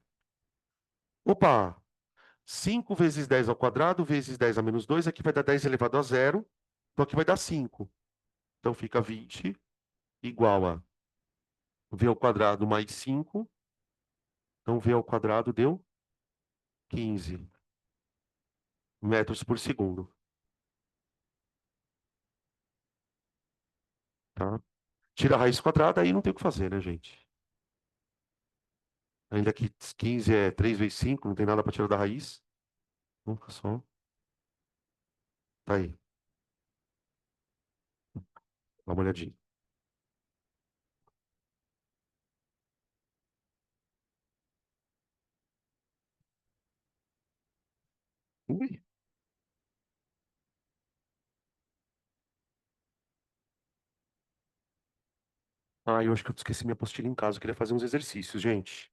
Opa! 5 vezes 10 ao quadrado vezes 10 a menos 2 aqui vai dar 10 elevado a zero. Então aqui vai dar 5. Então fica 20 igual a v ao quadrado mais 5. Então v ao quadrado deu 15 metros por segundo. Tá? Tira a raiz quadrada, aí não tem o que fazer, né, gente? Ainda que 15 é 3 vezes 5, não tem nada para tirar da raiz. Nunca só. Tá aí. Dá uma olhadinha. Ui. Ah, eu acho que eu esqueci minha apostila em casa. Eu queria fazer uns exercícios, gente.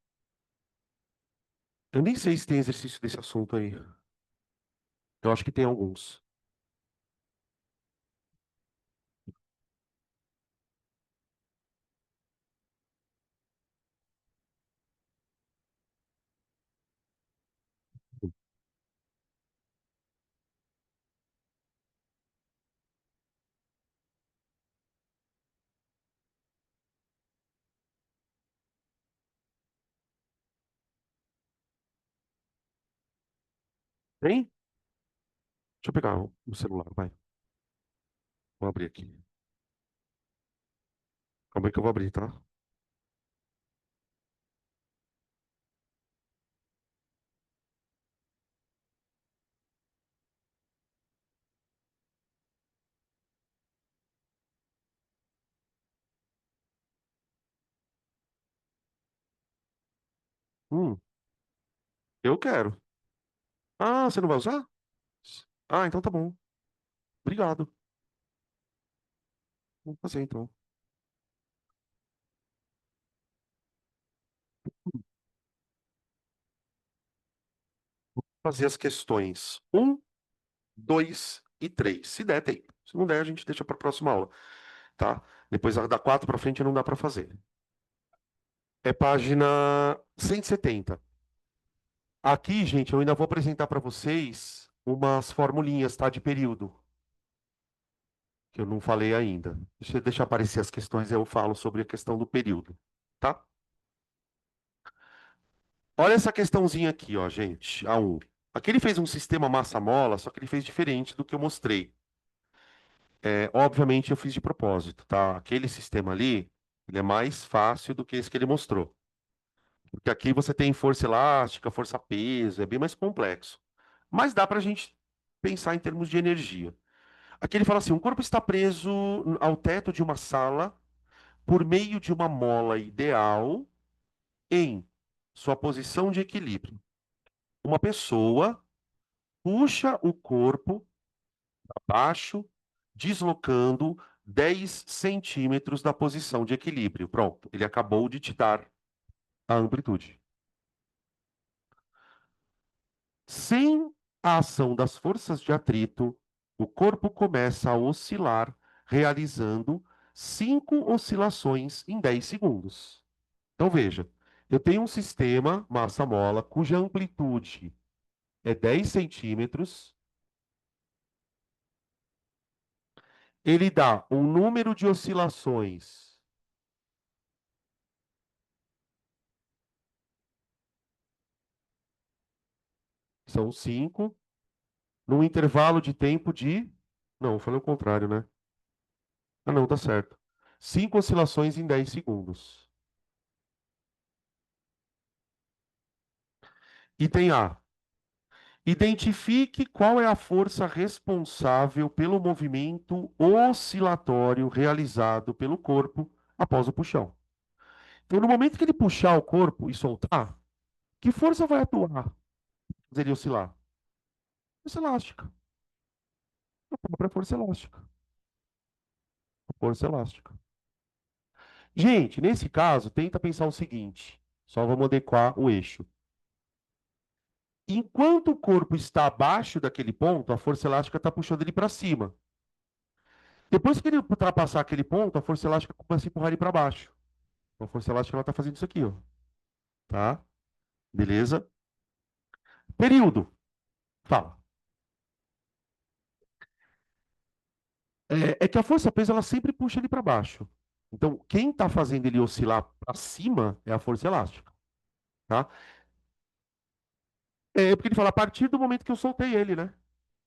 Eu nem sei se tem exercício desse assunto aí. Eu acho que tem alguns. Tem? Deixa eu pegar o celular, vai. Vou abrir aqui. Calma aí que eu vou abrir, tá? Hum, eu quero. Ah, você não vai usar? Ah, então tá bom. Obrigado. Vou fazer então. Fazer as questões um, 2 e 3. Se der, tem. Se não der, a gente deixa para a próxima aula, tá? Depois da 4 para frente não dá para fazer. É página 170. Aqui, gente, eu ainda vou apresentar para vocês umas formulinhas, tá? De período, que eu não falei ainda. Deixa aparecer as questões, eu falo sobre a questão do período, tá? Olha essa questãozinha aqui, ó, gente. A 1. Aqui ele fez um sistema massa-mola, só que ele fez diferente do que eu mostrei. Obviamente eu fiz de propósito, tá? Aquele sistema ali, ele é mais fácil do que esse que ele mostrou. Porque aqui você tem força elástica, força-peso, é bem mais complexo. Mas dá para a gente pensar em termos de energia. Aqui ele fala assim: um corpo está preso ao teto de uma sala por meio de uma mola ideal em sua posição de equilíbrio. Uma pessoa puxa o corpo abaixo, deslocando 10 centímetros da posição de equilíbrio. Pronto, ele acabou de te dar a amplitude. Sem a ação das forças de atrito, o corpo começa a oscilar, realizando 5 oscilações em 10 segundos. Então veja, eu tenho um sistema massa-mola cuja amplitude é 10 centímetros. Ele dá um número de oscilações, são 5, num intervalo de tempo de. Não, eu falei o contrário, né? Ah, não, tá certo. 5 oscilações em 10 segundos. Item A. Identifique qual é a força responsável pelo movimento oscilatório realizado pelo corpo após o puxão. Então, no momento que ele puxar o corpo e soltar, que força vai atuar? Fazer ele oscilar? Força elástica. A própria força elástica. A força elástica. Gente, nesse caso, tenta pensar o seguinte: só vamos adequar o eixo. Enquanto o corpo está abaixo daquele ponto, a força elástica está puxando ele para cima. Depois que ele ultrapassar aquele ponto, a força elástica começa a empurrar ele para baixo. A força elástica está fazendo isso aqui, ó. tá? Beleza? Período, fala. É que a força-peso ela sempre puxa ele para baixo. Então, quem está fazendo ele oscilar para cima é a força elástica, tá? É porque ele fala a partir do momento que eu soltei ele, né?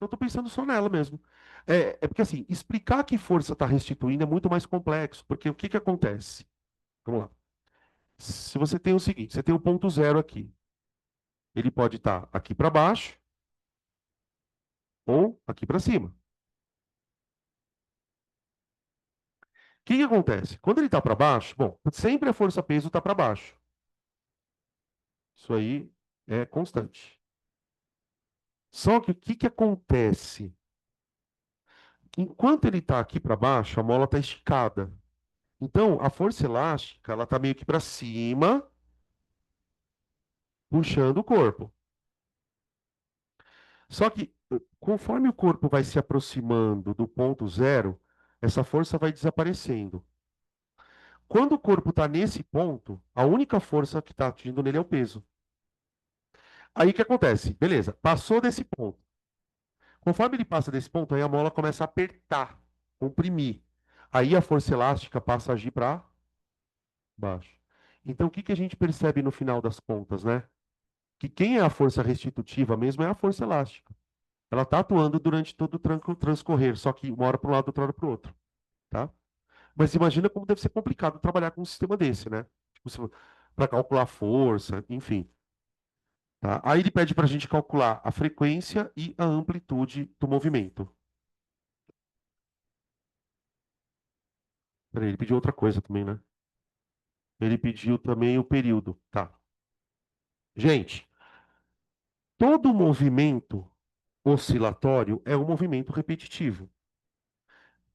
Eu estou pensando só nela mesmo. É porque assim, explicar que força está restituindo é muito mais complexo, porque o que que acontece? Vamos lá. Se você tem o seguinte, você tem o ponto zero aqui, ele pode estar aqui para baixo ou aqui para cima. O que que acontece? Quando ele está para baixo, bom, sempre a força-peso está para baixo. Isso aí é constante. Só que o que que acontece? Enquanto ele está aqui para baixo, a mola está esticada. Então, a força elástica, ela está meio que para cima, puxando o corpo. Só que, conforme o corpo vai se aproximando do ponto zero, essa força vai desaparecendo. Quando o corpo está nesse ponto, a única força que está agindo nele é o peso. Aí o que acontece? Beleza, passou desse ponto. Conforme ele passa desse ponto, aí a mola começa a apertar, comprimir. Aí a força elástica passa a agir para baixo. Então, o que que a gente percebe no final das contas, né? Que quem é a força restitutiva mesmo é a força elástica. Ela está atuando durante todo o transcorrer, só que uma hora para um lado, outra hora para o outro, tá? Mas imagina como deve ser complicado trabalhar com um sistema desse, né? Tipo, para calcular força, enfim. Tá? Aí ele pede para a gente calcular a frequência e a amplitude do movimento. Peraí, ele pediu outra coisa também, né? Ele pediu também o período. Tá. Gente, todo movimento oscilatório é um movimento repetitivo.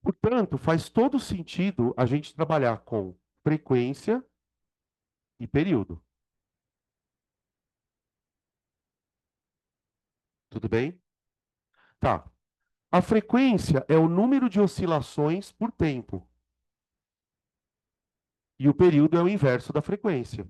Portanto, faz todo sentido a gente trabalhar com frequência e período. Tudo bem? Tá. A frequência é o número de oscilações por tempo. E o período é o inverso da frequência.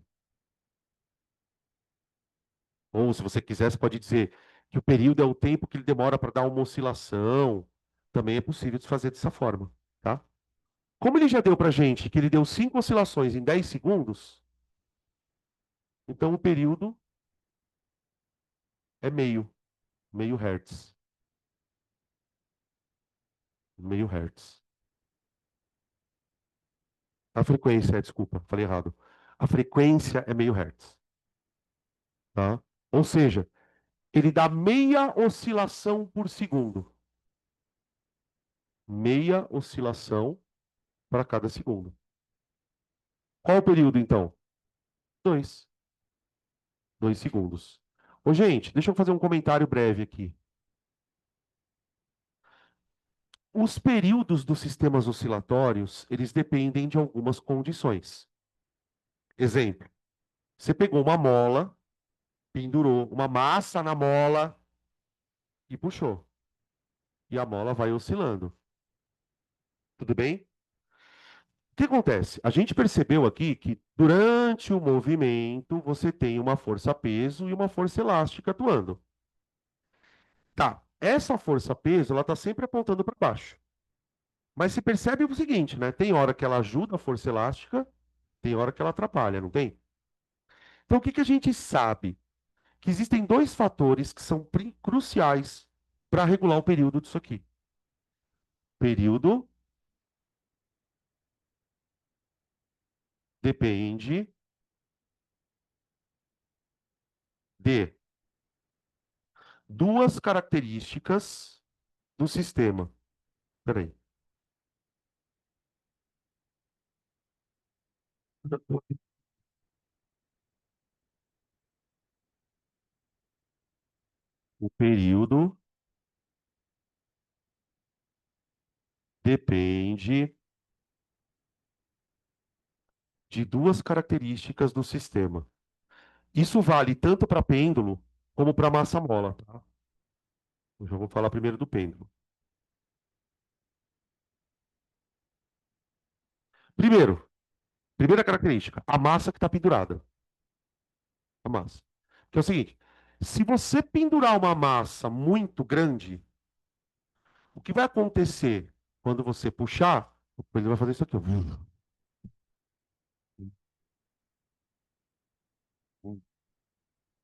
Ou, se você quiser, você pode dizer que o período é o tempo que ele demora para dar uma oscilação. Também é possível de fazer dessa forma, tá? Como ele já deu para gente que ele deu 5 oscilações em 10 segundos, então o período é meio hertz. Meio hertz. A frequência, desculpa, falei errado. A frequência é meio hertz, tá? Ou seja, ele dá meia oscilação por segundo. Meia oscilação para cada segundo. Qual o período, então? Dois. 2 segundos. Ô, gente, deixa eu fazer um comentário breve aqui. Os períodos dos sistemas oscilatórios, eles dependem de algumas condições. Exemplo, você pegou uma mola, pendurou uma massa na mola e puxou. E a mola vai oscilando. Tudo bem? O que acontece? A gente percebeu aqui que durante o movimento você tem uma força-peso e uma força elástica atuando. Tá, essa força-peso ela está sempre apontando para baixo. Mas se percebe o seguinte, né? Tem hora que ela ajuda a força elástica, tem hora que ela atrapalha, não tem? Então o que que a gente sabe? Que existem dois fatores que são cruciais para regular o período disso aqui. Período depende de duas características do sistema. Peraí. O período depende de duas características do sistema. Isso vale tanto para pêndulo como para massa mola, tá? Eu já vou falar primeiro do pêndulo. Primeiro, primeira característica, a massa que está pendurada. A massa. Que é o seguinte, se você pendurar uma massa muito grande, o que vai acontecer quando você puxar? Ele vai fazer isso aqui, ó.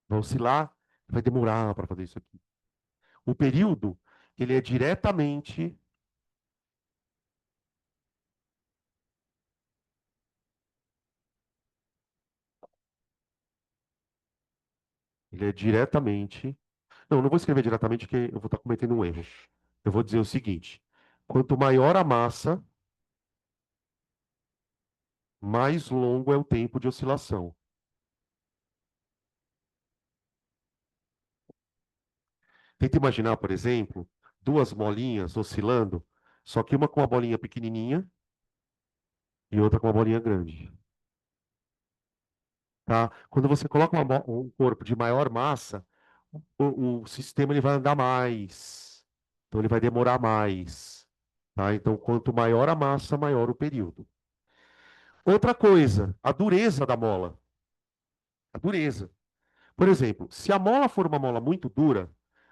Vai oscilar, vai demorar para fazer isso aqui. O período, ele é diretamente, ele é diretamente. Não, não vou escrever diretamente, porque eu vou estar cometendo um erro. Eu vou dizer o seguinte: quanto maior a massa, mais longo é o tempo de oscilação. Tenta imaginar, por exemplo, duas bolinhas oscilando, só que uma com uma bolinha pequenininha e outra com uma bolinha grande. Tá? Quando você coloca um corpo de maior massa, o sistema ele vai andar mais. Então ele vai demorar mais. Tá? Então, quanto maior a massa, maior o período. Outra coisa, a dureza da mola. A dureza. Por exemplo, se a mola for uma mola muito dura,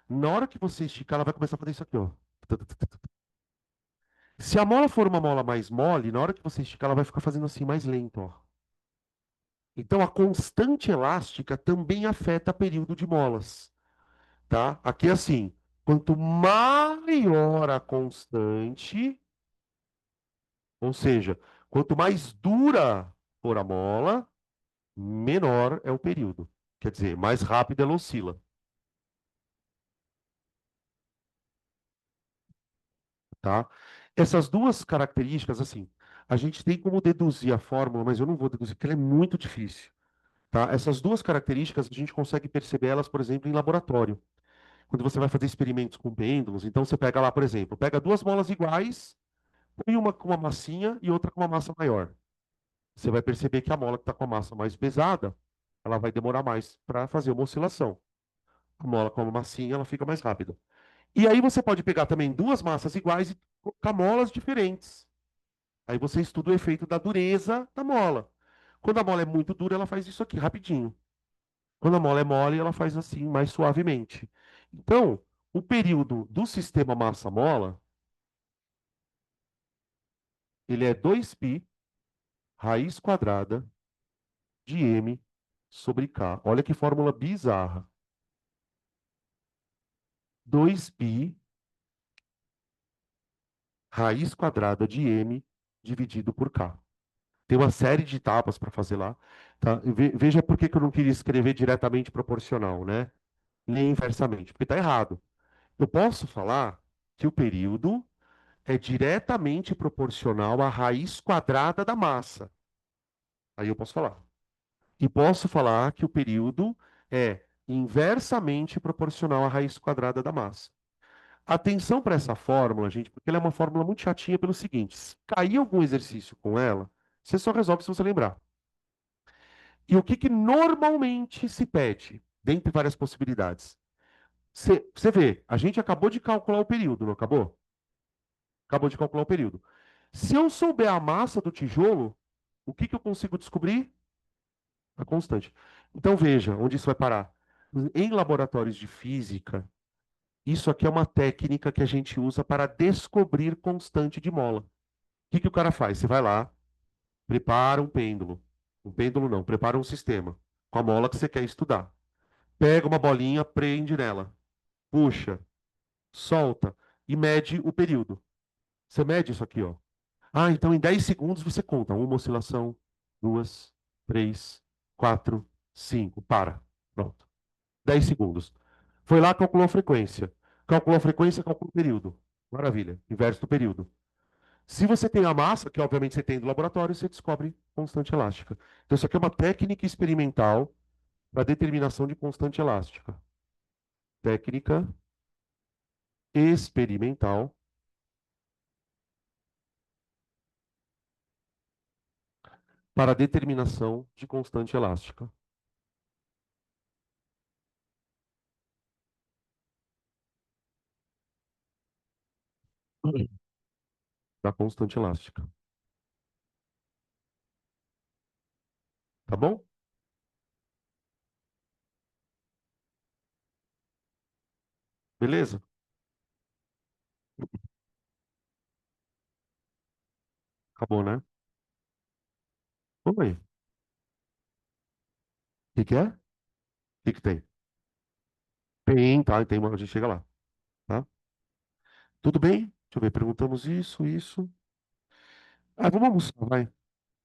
na hora que você esticar, ela vai começar a fazer isso aqui, ó. Se a mola for uma mola mais mole, na hora que você esticar, ela vai ficar fazendo assim mais lento, ó. Então a constante elástica também afeta o período de molas, tá? Aqui é assim, quanto maior a constante, ou seja, quanto mais dura for a mola, menor é o período. Quer dizer, mais rápido ela oscila, tá? Essas duas características, assim, a gente tem como deduzir a fórmula, mas eu não vou deduzir, porque ela é muito difícil. Tá? Essas duas características a gente consegue perceber elas, por exemplo, em laboratório. Quando você vai fazer experimentos com pêndulos, então você pega lá, por exemplo, pega duas molas iguais, põe uma com uma massinha e outra com uma massa maior. Você vai perceber que a mola que está com a massa mais pesada, ela vai demorar mais para fazer uma oscilação. A mola com a massinha, ela fica mais rápida. E aí você pode pegar também duas massas iguais e colocar molas diferentes. Aí você estuda o efeito da dureza da mola. Quando a mola é muito dura, ela faz isso aqui rapidinho. Quando a mola é mole, ela faz assim, mais suavemente. Então, o período do sistema massa-mola, ele é 2π raiz quadrada de m sobre k. Olha que fórmula bizarra. 2π raiz quadrada de m dividido por k. Tem uma série de etapas para fazer lá. Tá? Veja por que que eu não queria escrever diretamente proporcional, né? Nem inversamente, porque está errado. Eu posso falar que o período é diretamente proporcional à raiz quadrada da massa. Aí eu posso falar. E posso falar que o período é inversamente proporcional à raiz quadrada da massa. Atenção para essa fórmula, gente, porque ela é uma fórmula muito chatinha pelo seguinte: se cair algum exercício com ela, você só resolve se você lembrar. E o que, que normalmente se pede, dentre várias possibilidades? Você vê, a gente acabou de calcular o período, não acabou? Acabou de calcular o período. Se eu souber a massa do tijolo, o que, que eu consigo descobrir? A constante. Então veja onde isso vai parar. Em laboratórios de física, isso aqui é uma técnica que a gente usa para descobrir constante de mola. O que, que o cara faz? Você vai lá, prepara um pêndulo. Um pêndulo não, prepara um sistema com a mola que você quer estudar. Pega uma bolinha, prende nela, puxa, solta e mede o período. Você mede isso aqui, ó. Ah, então em 10 segundos você conta uma oscilação, duas, três, quatro, cinco. Para. Pronto. 10 segundos. Foi lá, calculou a frequência. Calculou a frequência, calculou o período. Maravilha. Inverso do período. Se você tem a massa, que obviamente você tem do laboratório, você descobre constante elástica. Então, isso aqui é uma técnica experimental para determinação de constante elástica. Técnica experimental para determinação de constante elástica. Da constante elástica. Tá bom? Beleza? Acabou, né? Oi. O que que é? O que que tem? Tem, tá? Tem uma, a gente chega lá, tá? Tudo bem? Deixa eu ver, perguntamos isso. Ah, vamos almoçar, vai.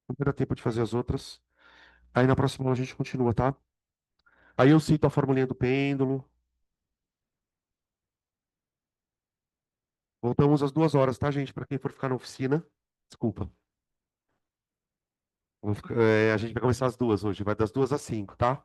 Não vai dar tempo de fazer as outras. Aí na próxima aula a gente continua, tá? Aí eu cito a formulinha do pêndulo. Voltamos às 2 horas, tá, gente? Para quem for ficar na oficina. Desculpa. A gente vai começar às 2 hoje. Vai das 2 às 5, tá?